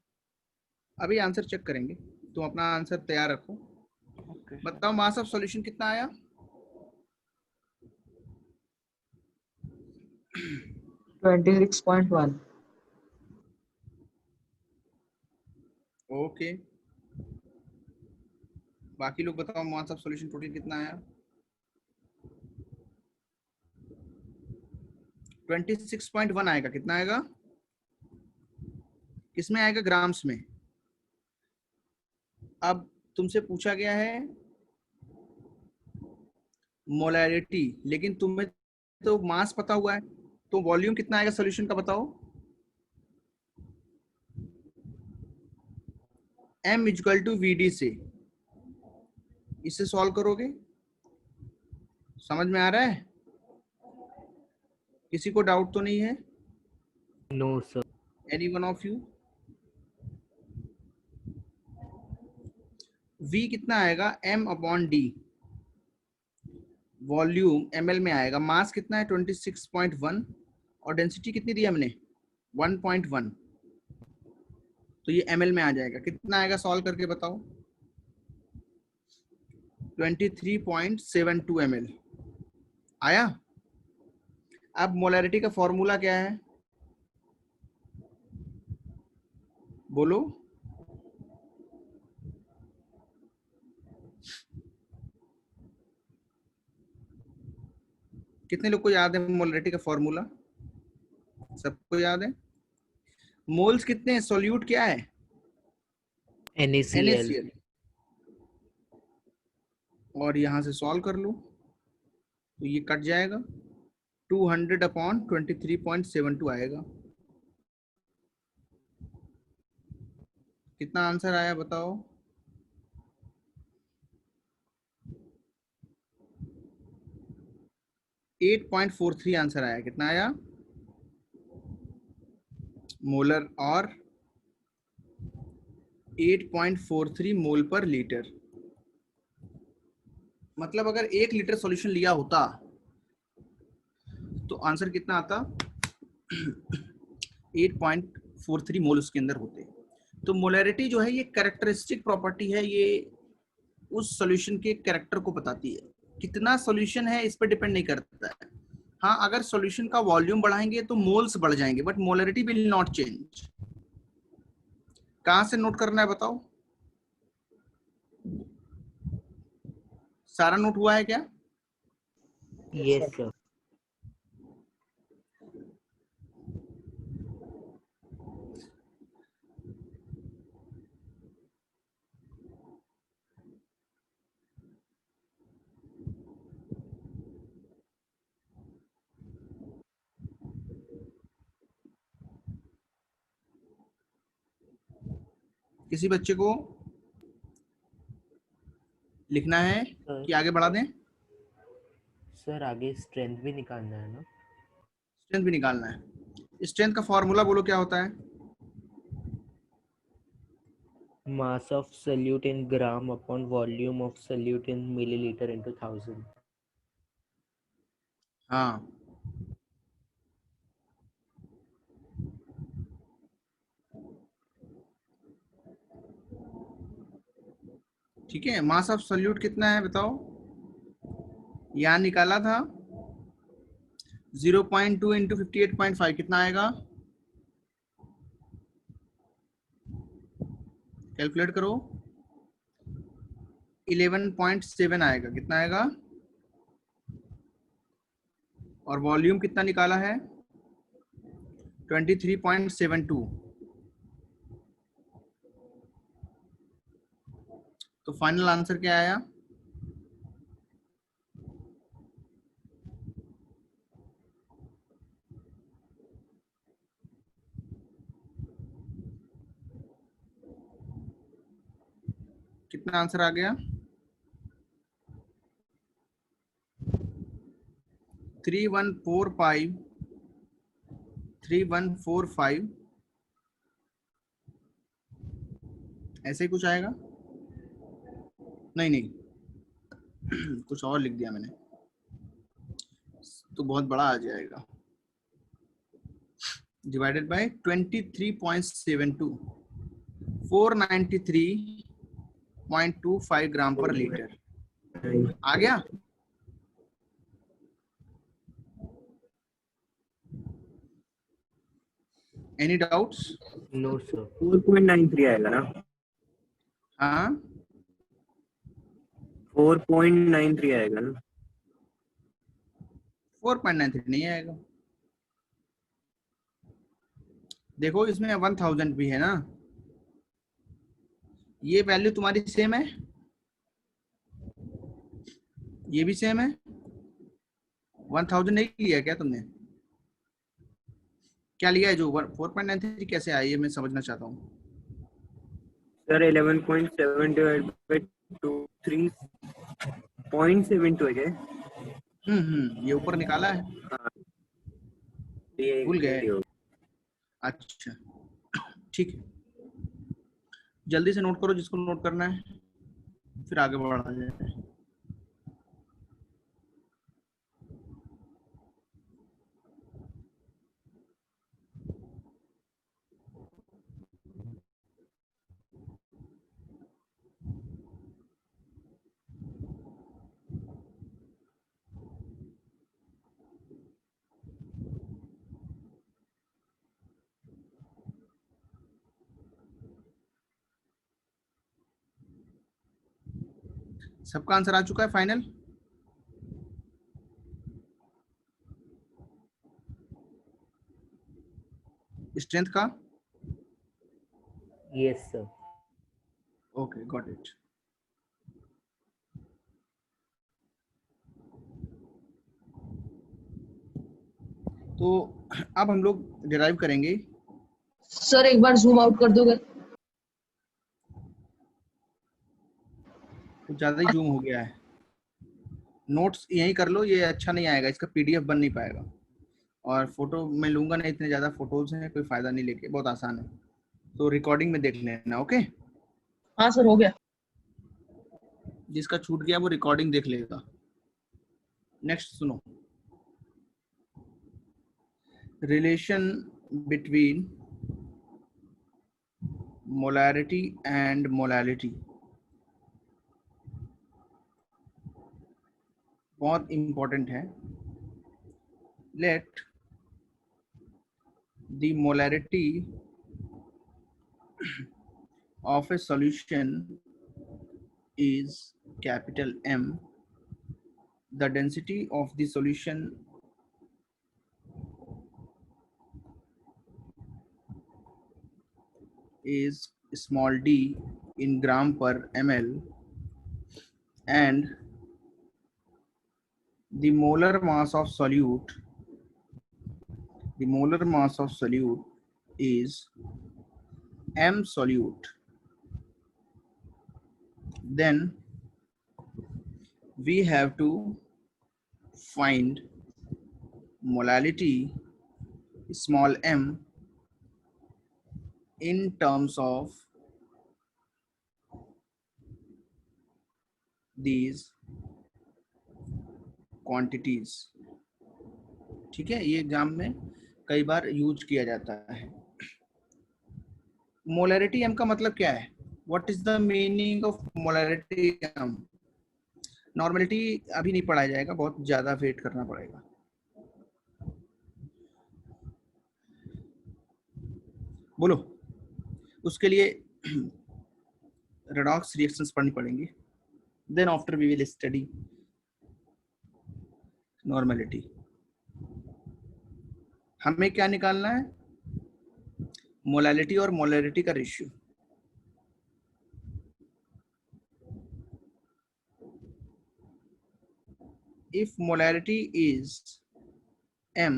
अभी आंसर चेक करेंगे, तुम अपना आंसर तैयार रखो। Okay sir. बताओ मास ऑफ सॉल्यूशन कितना आया? 26.1। ओके, बाकी लोग बताओ मास ऑफ सॉल्यूशन टोटल कितना आया? 26.1 आएगा। कितना आएगा? किसमें आएगा? ग्राम्स में। अब तुमसे पूछा गया है मोलैरिटी, लेकिन तुम्हें तो मास पता हुआ है, तो वॉल्यूम कितना आएगा सॉल्यूशन का बताओ? m equal to V D से इसे सॉल्व करोगे। समझ में आ रहा है? किसी को डाउट तो नहीं है? No sir. Any one of you? v कितना आएगा? m upon d। Volume ml में आएगा। मास कितना है? 26.1 और डेंसिटी कितनी दी हमने? 1.1। तो ये ml में आ जाएगा। कितना आएगा सॉल्व करके बताओ? 23.72 ml आया। अब मोलैरिटी का फॉर्मूला क्या है बोलो? कितने लोग को याद है मोलैरिटी का फॉर्मूला? सबको याद है? मोल्स कितने हैं? सॉल्यूट क्या है? NaCl। और यहां से सॉल्व कर लो तो ये कट जाएगा। 200 अपॉन 23.72 आएगा। कितना आंसर आया बताओ? .43 आंसर आया। कितना आया? मोलर और 8.43 मोल पर लीटर। मतलब अगर 1 लीटर सॉल्यूशन लिया होता तो आंसर कितना आता? 8.43 मोल उसके अंदर होते। तो मोलैरिटी जो है ये कैरेक्टरिस्टिक प्रॉपर्टी है, ये उस सॉल्यूशन के कैरेक्टर को बताती है। कितना सॉल्यूशन है इस पर डिपेंड नहीं करता है। हाँ, अगर सॉल्यूशन का वॉल्यूम बढ़ाएंगे तो मोल्स बढ़ जाएंगे, but molarity will not change. कहां से नोट करना है बताओ? सारा नोट हुआ है क्या? Yes sir. किसी बच्चे को लिखना है कि आगे बढ़ा दें? सर आगे स्ट्रेंथ भी निकालना है ना? स्ट्रेंथ भी निकालना है। स्ट्रेंथ का फॉर्मूला बोलो क्या होता है? Mass of solute in gram upon volume of solute in millilitre into 1000। हाँ, ठीक है। मास ऑफ सोल्यूट कितना है बताओ? यहाँ निकाला था 0.2 इंटू 58.5 कितना आएगा? कैलकुलेट करो। 11.7 आएगा। कितना आएगा? और वॉल्यूम कितना निकाला है? 23.72। तो फाइनल आंसर क्या आया? कितना आंसर आ गया? 3145 ऐसे ही कुछ आएगा? नहीं नहीं कुछ और लिख दिया मैंने, तो बहुत बड़ा आ जाएगा। डिवाइडेड बाय 23.72, 493.25 ग्राम पर लीटर आ गया। Any doubts? No sir. 4.93 आएगा ना? हाँ, 4.93 आएगा ना? 4.93 नहीं आएगा। देखो इसमें 1000 भी है ना, ये वैल्यू तुम्हारी सेम है, ये भी सेम है। 1000 नहीं लिया क्या तुमने? क्या लिया है? जो 4.93 कैसे आया ये मैं समझना चाहता हूँ। सर 11.7 डिवाइड बाय 2 3.72 है क्या? ये ऊपर निकाला है, ये भूल गए? अच्छा ठीक है, जल्दी से नोट करो जिसको नोट करना है, फिर आगे बढ़ा जाए। सबका आंसर आ चुका है फाइनल? स्ट्रेंथ का? Yes sir. Okay, got it. तो अब हम लोग डिराइव करेंगे। सर एक बार जूम आउट कर दोगे? कुछ ज्यादा ही जूम हो गया है। नोट्स यहीं कर लो, ये अच्छा नहीं आएगा, इसका पीडीएफ बन नहीं पाएगा। और फोटो मैं लूंगा नहीं, इतने ज्यादा फोटोज हैं, कोई फायदा नहीं लेके, बहुत आसान है। तो रिकॉर्डिंग में देख लेना, ओके? हाँ सर हो गया। जिसका छूट गया वो रिकॉर्डिंग देख लेगा। नेक्स्ट सुनो, relation between molarity and molality, बहुत इंपॉर्टेंट है। Let the molarity of a solution is capital M, the density of the solution is small d in gram per ml, and the molar mass of solute is m solute. Then we have to find molality small m in terms of these quantities. ठीक है, ये exam में कई बार use किया जाता है. Molarity m का मतलब क्या है? What is the meaning of molarity m? Normality अभी नहीं पढ़ाया जाएगा, बहुत ज्यादा वेट करना पड़ेगा. बोलो, उसके लिए रेडॉक्स रिएक्शंस पढ़नी पड़ेंगी. Then after we will study normality. हमें क्या निकालना है? मोलैलिटी और मोलैरिटी का ratio. If molarity is m,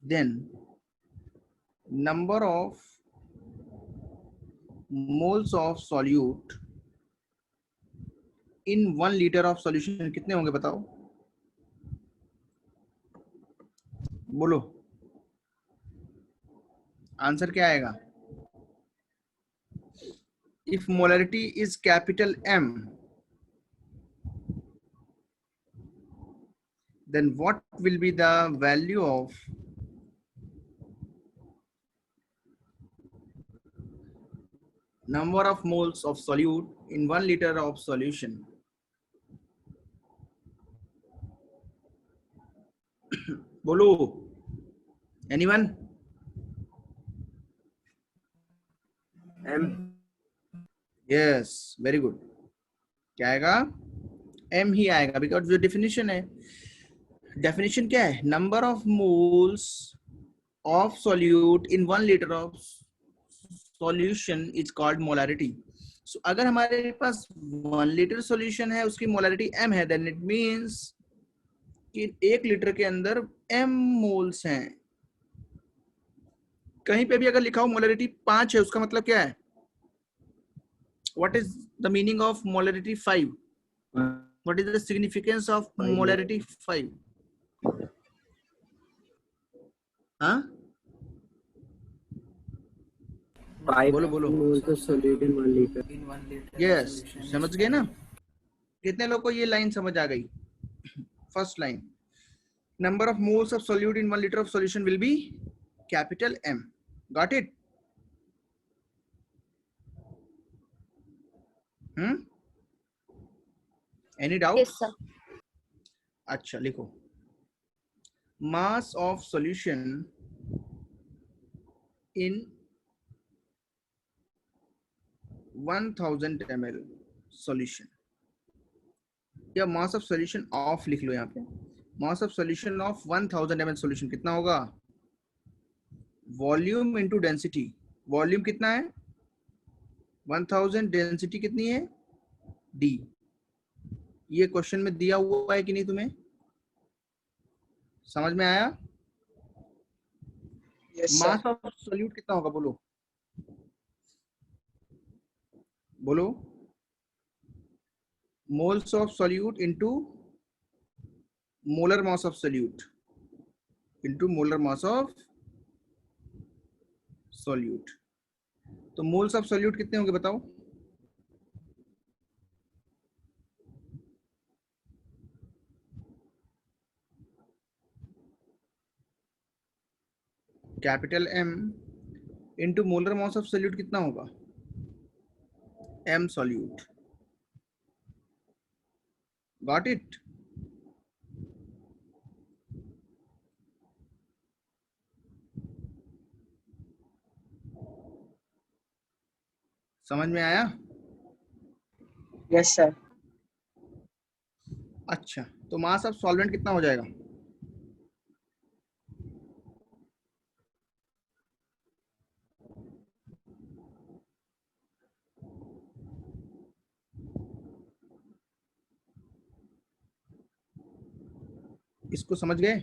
then number of moles of solute in 1 liter of solution कितने होंगे बताओ? बोलो, आंसर क्या आएगा? If molarity is capital M, then what will be the value of number of moles of solute in 1 liter of solution? बोलो, anyone? M. Yes, very good. क्या आएगा? M ही आएगा, बिकॉज जो डेफिनेशन है, डेफिनेशन क्या है? Number of moles of solute in 1 litre of solution is called molarity. So अगर हमारे पास 1 लीटर सॉल्यूशन है, उसकी मोलैरिटी m है, देन इट मींस कि 1 लीटर के अंदर m मोल्स हैं. कहीं पे भी अगर लिखा हो मोलैरिटी 5 है, उसका मतलब क्या है? What is the meaning of molarity 5? What is the significance of molarity 5? हाँ? बोलो बोलो. in 1 liter. Yes, समझ गए ना? कितने लोग को ये लाइन समझ आ गई? First line, number of moles of solute in 1 liter of solution will be capital M. Got it? Any doubt? Yes, sir. अच्छा लिखो, mass of solution in 1000 ml solution, या mass of solution of लिख लो यहाँ पे. mass of solution of 1000 ml solution कितना होगा? Volume into density. Volume कितना है? 1000. डेंसिटी कितनी है? D. ये क्वेश्चन में दिया हुआ है कि नहीं? तुम्हें समझ में आया? मास ऑफ सॉल्यूट कितना होगा? बोलो बोलो. Moles of solute into molar mass of solute into molar mass of solute. तो मोल्स ऑफ सॉल्यूट कितने होंगे बताओ? Capital M into molar mass of solute कितना होगा? M solute. Got it? समझ में आया? Yes sir. अच्छा, तो मास ऑफ सॉल्वेंट कितना हो जाएगा? इसको समझ गए?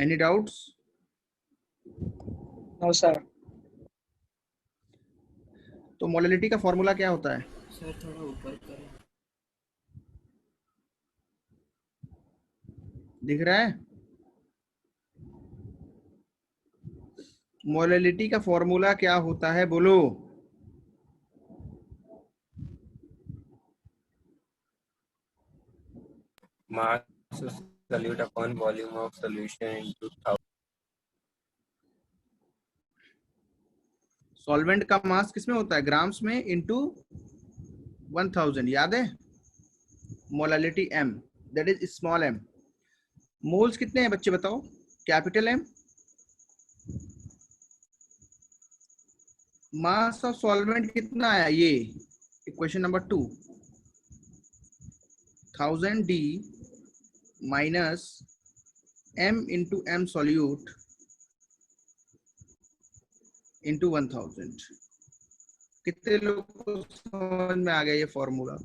Any doubts? No sir. तो मोलैलिटी का फॉर्मूला क्या होता है? सर थोड़ा ऊपर करें। दिख रहा है? मोलैलिटी का फॉर्मूला क्या होता है, बोलो। Mass of solute upon volume of solution into 1000. Solvent का मास किसमें होता है? ग्राम्स में इंटू 1000, याद है? Molality m, that is small m। Moles कितने हैं बच्चे बताओ? Capital M। Mass of solvent कितना है? ये equation number 2, 1000 D minus m into m solute into 1000। कितने लोगों को समझ में आ गया ये फॉर्मूला?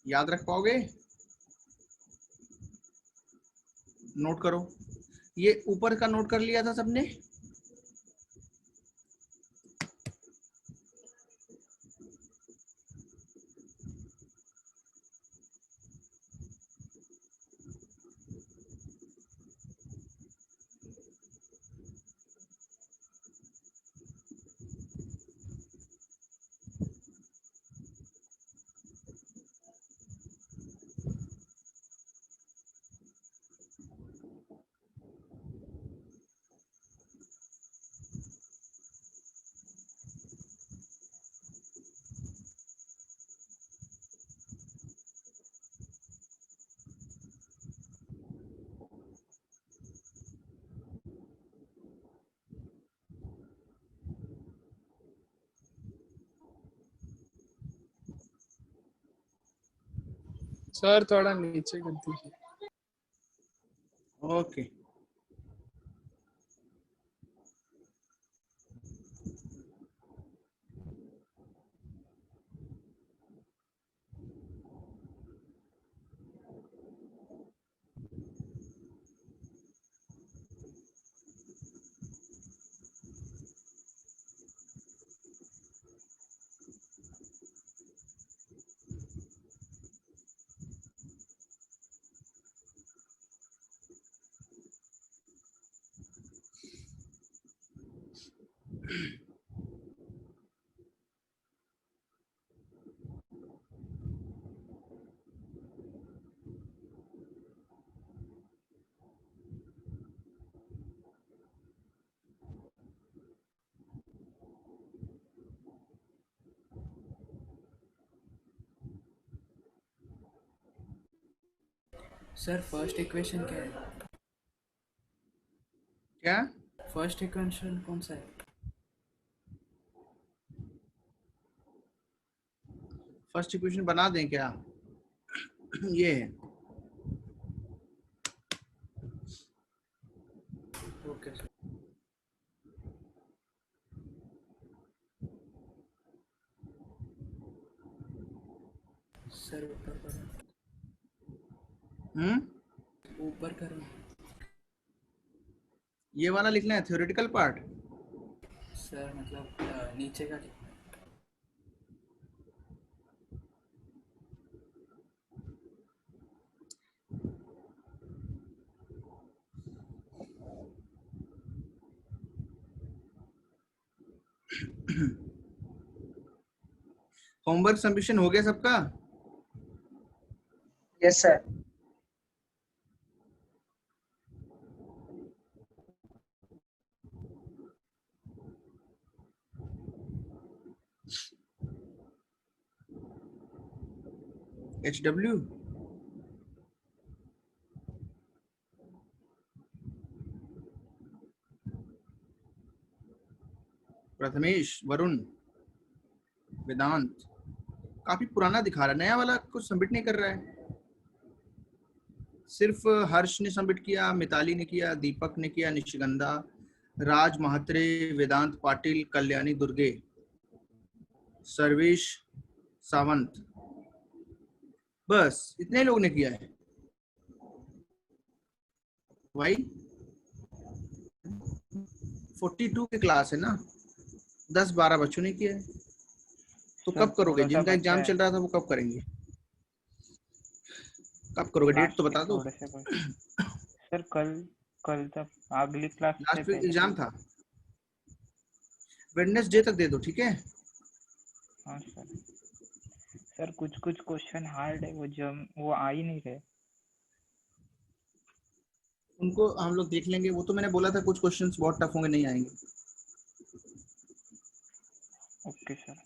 याद रख पाओगे? नोट करो। ये ऊपर का नोट कर लिया था सबने? सर थोड़ा नीचे कर दीजिए। ओके। सर फर्स्ट इक्वेशन क्या है? क्या? फर्स्ट इक्वेशन कौन सा है? फर्स्ट इक्वेशन बना दें क्या? ये है। Okay sir. सर ऊपर करो। ऊपर करो। ये वाला लिखना है थ्योरेटिकल पार्ट। सर मतलब नीचे का लिखना है। होमवर्क सबमिशन हो गया सबका? Yes sir. HW Prathamesh, Varun, Vedant काफी पुराना दिखा रहा है, नया वाला कुछ सबमिट नहीं कर रहा है। सिर्फ हर्ष ने सबमिट किया, मिताली ने किया, दीपक ने किया, निशिगंधा, राज महात्रे, वेदांत पाटिल, कल्याणी दुर्गे, सर्वेश सावंत, बस इतने लोग ने किया है भाई। 42 की क्लास है ना, 10-12 बच्चों ने किया है। तो सर, कब करोगे? थोड़ा सा जिनका बचा एग्जाम है। चल रहा था वो कब करेंगे? कब करोगे? डेट तो लास्ट बता वीक दो। थोड़े से सर कल तक अगली क्लास से लास्ट वीक पहले। एग्जाम था, वेडनेसडे तक दे दो, ठीक है? हाँ सर। सर कुछ क्वेश्चन हार्ड है, वो आ ही नहीं रहे। उनको हम लोग देख लेंगे, वो तो मैंने बोला था कुछ क्वेश्चंस बहुत टफ होंगे, नहीं आएंगे। Okay sir.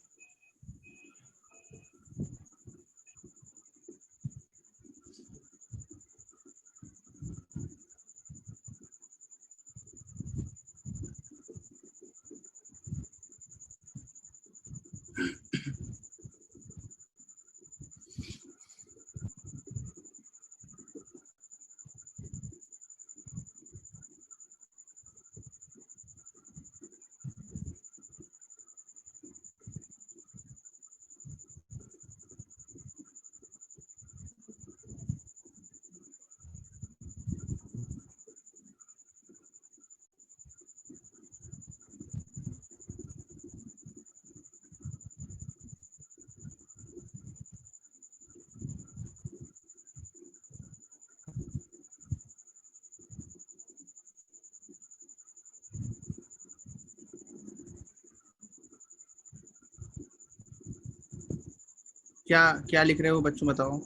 क्या क्या लिख रहे हो बच्चों, बताओ।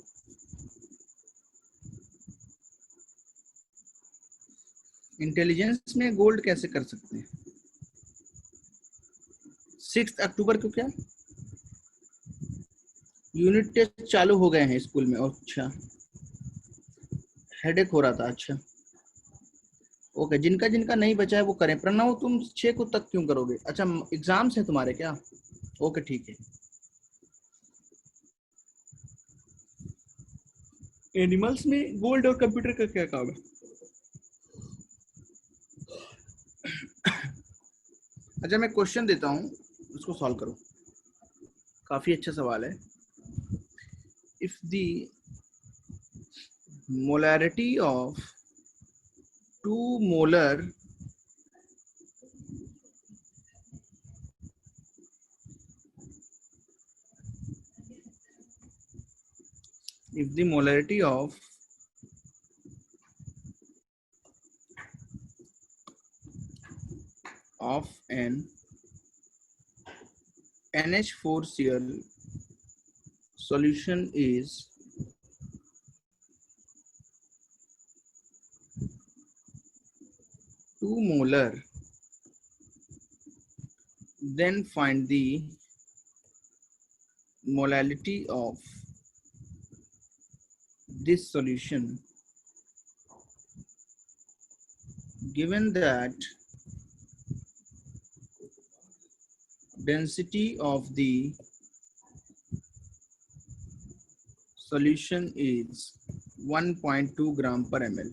इंटेलिजेंस में गोल्ड कैसे कर सकते हैं? 6 अक्टूबर को क्या यूनिट टेस्ट चालू हो गए हैं स्कूल में? अच्छा, हेडेक हो रहा था, अच्छा ओके। जिनका जिनका नहीं बचा है वो करें। प्रणव, तुम 6 को तक क्यों करोगे? अच्छा, एग्जाम्स है तुम्हारे क्या? ओके ठीक है। एनिमल्स में गोल्ड और कंप्यूटर का क्या काम है? अच्छा, मैं क्वेश्चन देता हूँ, उसको सॉल्व करो। काफी अच्छा सवाल है। If the molarity of 2 molar if the molarity of an NH4Cl solution is 2 molar, then find the molality of this solution given that density of the solution is 1.2 gram per ml.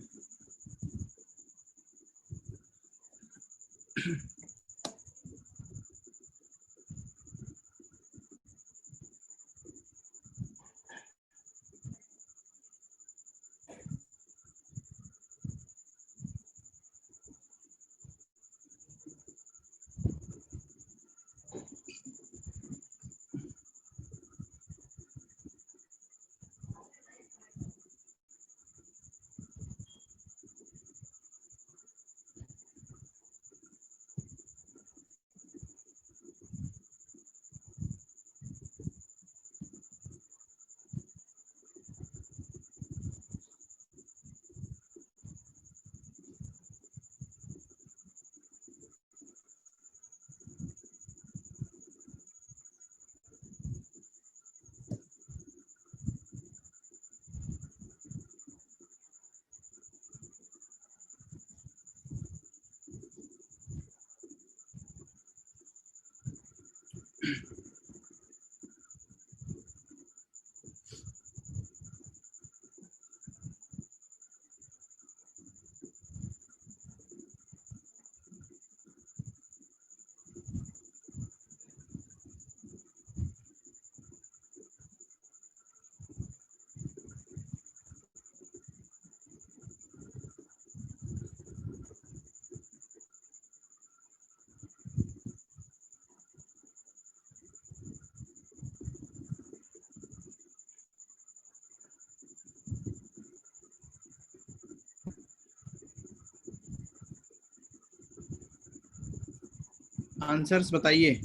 Answers बताइए।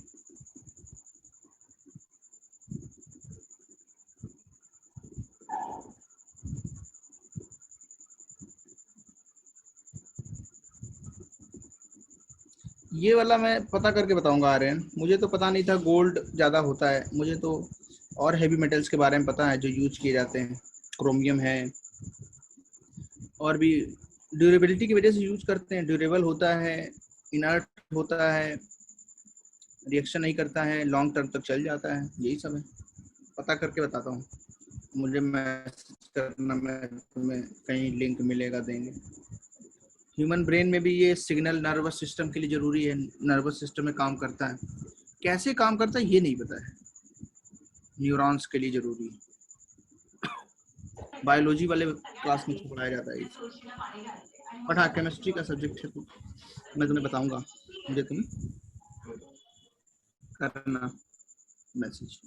ये वाला मैं पता करके बताऊंगा आर्यन, मुझे तो पता नहीं था गोल्ड ज़्यादा होता है। मुझे तो और हैवी मेटल्स के बारे में पता है जो यूज किए जाते हैं, क्रोमियम है और भी ड्यूरेबिलिटी की वजह से यूज करते हैं। ड्यूरेबल होता है, इनर्ट होता है, रिएक्शन नहीं करता है, लॉन्ग टर्म तक चल जाता है, यही सब है। पता करके बताता हूँ, मुझे मैसेज करना, मैं तुम्हें कहीं लिंक मिलेगा देंगे। ह्यूमन ब्रेन में भी ये सिग्नल नर्वस सिस्टम के लिए जरूरी है, नर्वस सिस्टम में काम करता है। कैसे काम करता है ये नहीं पता है, न्यूरॉन्स के लिए जरूरी है। बायोलॉजी वाले क्लास में पढ़ाया जाता है, बट हाँ केमिस्ट्री का सब्जेक्ट है तो मैं तुम्हें बताऊंगा, मुझे तुम्हें करना मैसेज।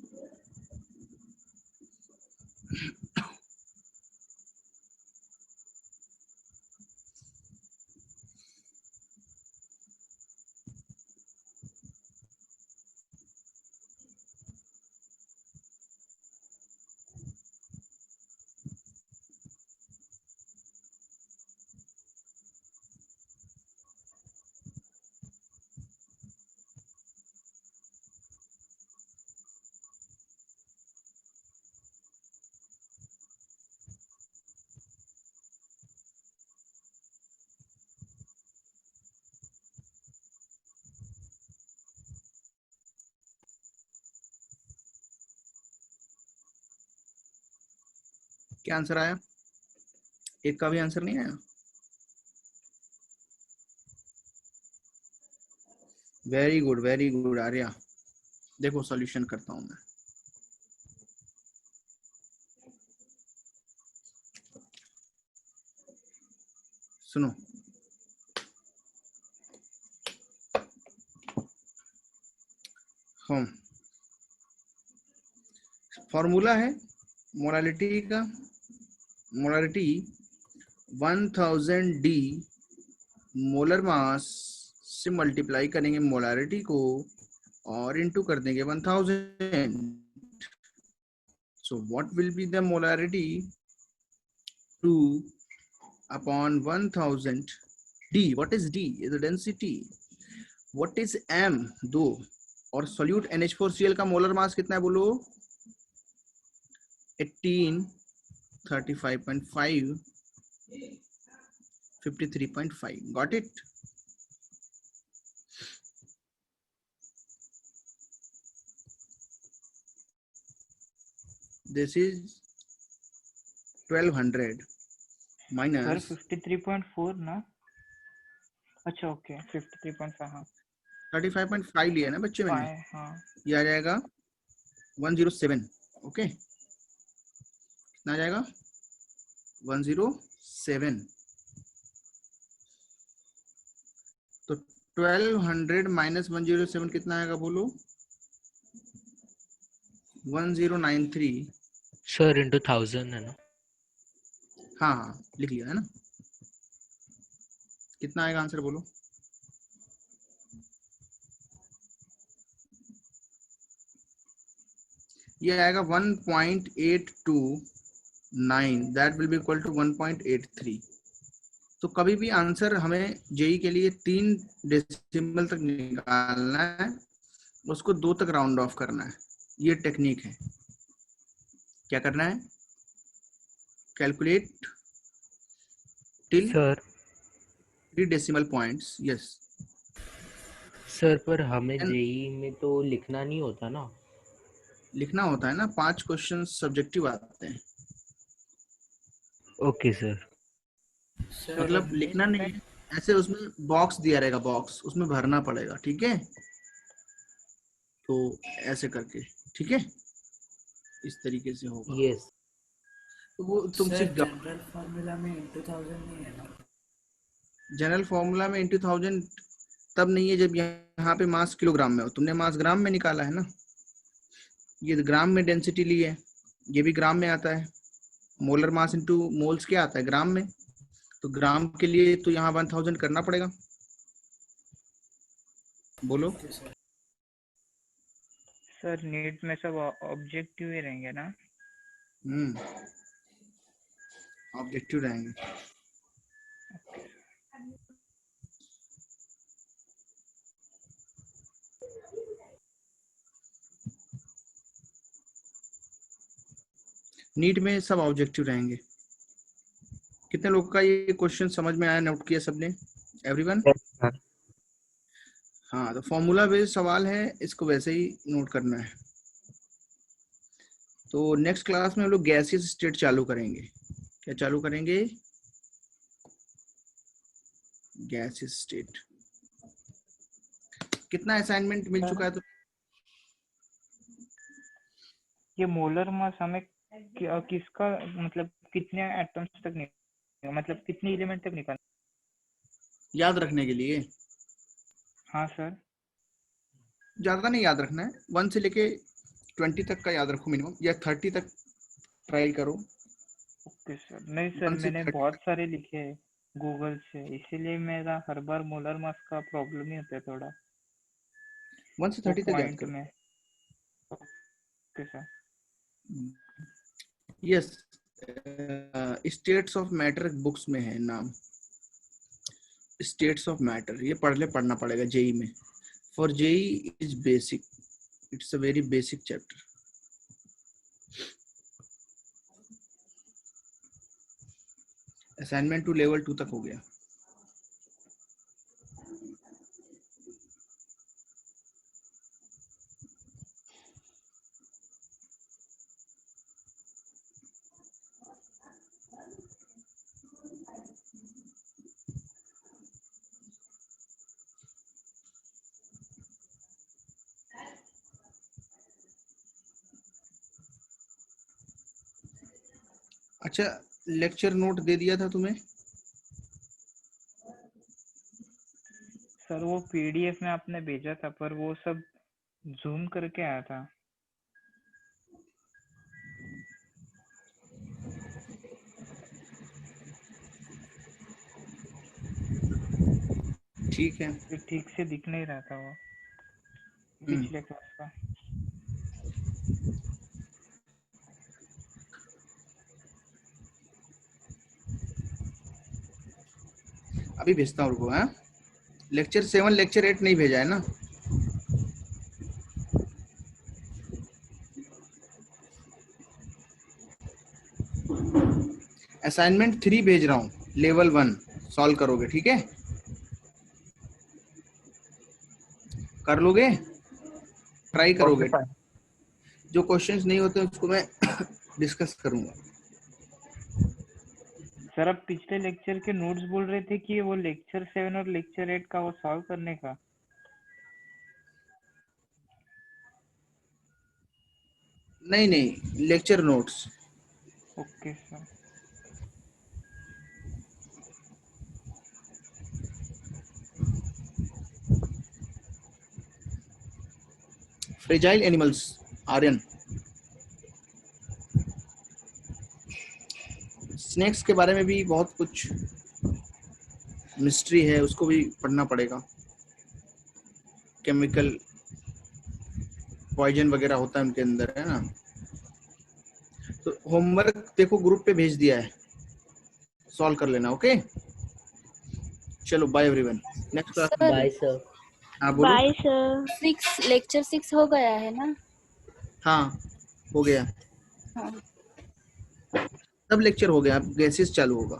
क्या आंसर आया? एक का भी आंसर नहीं आया? Very good Arya. देखो सॉल्यूशन करता हूं मैं। सुनो, हम फॉर्मूला है मोलालिटी का। मोलालिटी 1000 डी मोलर मास से मल्टीप्लाई करेंगे मोलारिटी को और इनटू कर देंगे 1000। So what will be the molarity 2 upon 1000 d? what is d? is the density. what is m? 2। और सोल्यूट NH4Cl का मोलर मास कितना है बोलो? 18, 35.5, 53.5। got it? this is 1200 minus sir 53.4 ना? अच्छा ओके 53.5। हाँ 35.5 लिया ना बच्चे मैंने। हाँ ये आ जाएगा 107। ओके कितना आ जाएगा? 107। तो 1200 माइनस 107 कितना आएगा बोलो? 1093। सर इंटू 1000 है ना? हाँ लिख लिया है ना। कितना आएगा आंसर बोलो? ये आएगा 1.829, that will be equal to 1.83। तो कभी भी आंसर हमें जेई के लिए 3 डेसिमल तक निकालना है, उसको 2 तक राउंड ऑफ करना है। ये टेक्निक है। क्या करना है? Calculate till sir 3 decimal points. Yes sir पर हमें And जेई में तो लिखना नहीं होता ना। लिखना होता है ना, 5 क्वेश्चन सब्जेक्टिव आते हैं। Okay sir. सर मतलब लिखना नहीं है, ऐसे उसमें बॉक्स दिया रहेगा, बॉक्स उसमें भरना पड़ेगा, ठीक है। तो ऐसे करके, ठीक है, इस तरीके से होगा। यस। तो वो तुम सर सीख जाओ। जनरल फार्मूला में इंटू 1000 नहीं है ना? जनरल फॉर्मूला में इंटू 1000 तब नहीं है जब यहाँ पे मास किलोग्राम में हो। तुमने मास ग्राम में निकाला है ना, ये ग्राम में डेंसिटी ली है, ये भी ग्राम में आता है। मोलर मास इंटू मोल्स क्या आता है, ग्राम में। तो ग्राम के लिए तो यहाँ 1000 करना पड़ेगा। बोलो। सर नीट में सब ऑब्जेक्टिव ही रहेंगे ना? ऑब्जेक्टिव रहेंगे। नीट में सब ऑब्जेक्टिव रहेंगे। कितने लोगों का ये क्वेश्चन समझ में आया, नोट किया सबने? एवरीवन? हाँ, तो फॉर्मूला बेस्ड सवाल है, इसको वैसे ही नोट करना है। तो नेक्स्ट क्लास में हम लोग गैसियस स्टेट चालू करेंगे। क्या चालू करेंगे? Gaseous state. कितना असाइनमेंट मिल चुका है? तो ये मोलर मास हमें किसका मतलब कितने एटम्स तक निकाल, मतलब कितने एलिमेंट तक निकाल? याद रखने के लिए? हाँ सर। ज्यादा नहीं याद रखना है, 1 से लेके 20 तक का याद रखो मिनिमम, या 30 तक ट्राई करो। Okay sir. नहीं सर, 1 से मैंने 30 बहुत सारे लिखे हैं गूगल से, इसीलिए मेरा हर बार मोलर मास का प्रॉब्लम ही होता है थोड़ा 1 से वो 30 तक याद पॉइंट करो। में। Okay sir. Yes, states of matter books में है नाम, स्टेट्स ऑफ मैटर। ये पढ़ना पड़ेगा जेई में। For JEE is basic, it's a very basic chapter. Assignment two level 2 तक हो गया। अच्छा, लेक्चर नोट दे दिया था तुम्हें? सर वो पीडीएफ में आपने भेजा था, पर वो सब जूम करके आया था। ठीक है। ये ठीक से दिख नहीं रहा था वो पिछले क्लास का। अभी भेजता हूँ, रुको। हाँ, लेक्चर 7 लेक्चर 8 नहीं भेजा है ना? असाइनमेंट 3 भेज रहा हूँ, लेवल 1 सॉल्व करोगे, ठीक है? कर लोगे? ट्राई करोगे? जो क्वेश्चंस नहीं होते उसको मैं डिस्कस करूंगा। सर आप पिछले लेक्चर के नोट्स बोल रहे थे कि वो लेक्चर 7 और लेक्चर 8 का वो सॉल्व करने का। नहीं, lecture notes. Okay sir. Fragile animals, Aryan. Snakes के बारे में भी बहुत कुछ मिस्ट्री है, उसको भी पढ़ना पड़ेगा। केमिकल पॉइजन वगैरह होता है उनके अंदर, है ना? तो होमवर्क देखो ग्रुप पे भेज दिया है, सॉल्व कर लेना। ओके, चलो बाय एवरीवन, नेक्स्ट क्लास में। Bye sir. हाँ बोलो। Bye sir. लेक्चर 6 हो गया है ना? हाँ हो गया, हाँ। सब लेक्चर हो गया, अब गैसेस चालू होगा।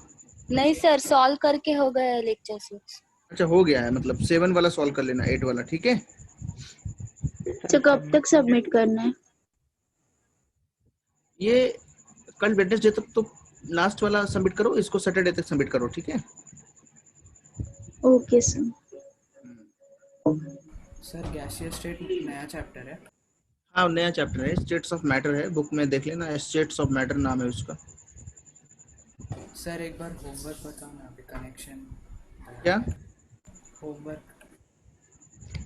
नहीं सर, सॉल्व करके हो गया है लेक्चर 6। अच्छा हो गया है, मतलब 7 वाला सॉल्व कर लेना, 8 वाला, ठीक है। तो कब तक सबमिट करना है? ये कल वेडनेसडे तक तो लास्ट वाला सबमिट करो, इसको सैटरडे तक सबमिट करो, ठीक है। Okay sir. Sir gaseous state नया चैप्टर है। हाँ नया चैप्टर है, स्टेट्स ऑफ मैटर है, बुक में देख लेना, स्टेट्स ऑफ मैटर नाम है उसका। सर एक बार होमवर्क बताओ ना, अभी कनेक्शन क्या? होमवर्क।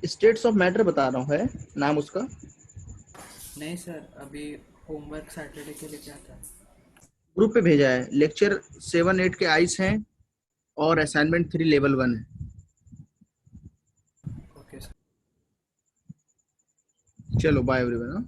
स्टेट्स ऑफ मैटर बता रहा हूँ, है नाम उसका। नहीं सर, अभी होमवर्क सैटरडे के लिए क्या था? ग्रुप पे भेजा है, लेक्चर 7-8 के आइस हैं और असाइनमेंट 3 लेवल 1 है। Okay sir. चलो बाय एवरीवन।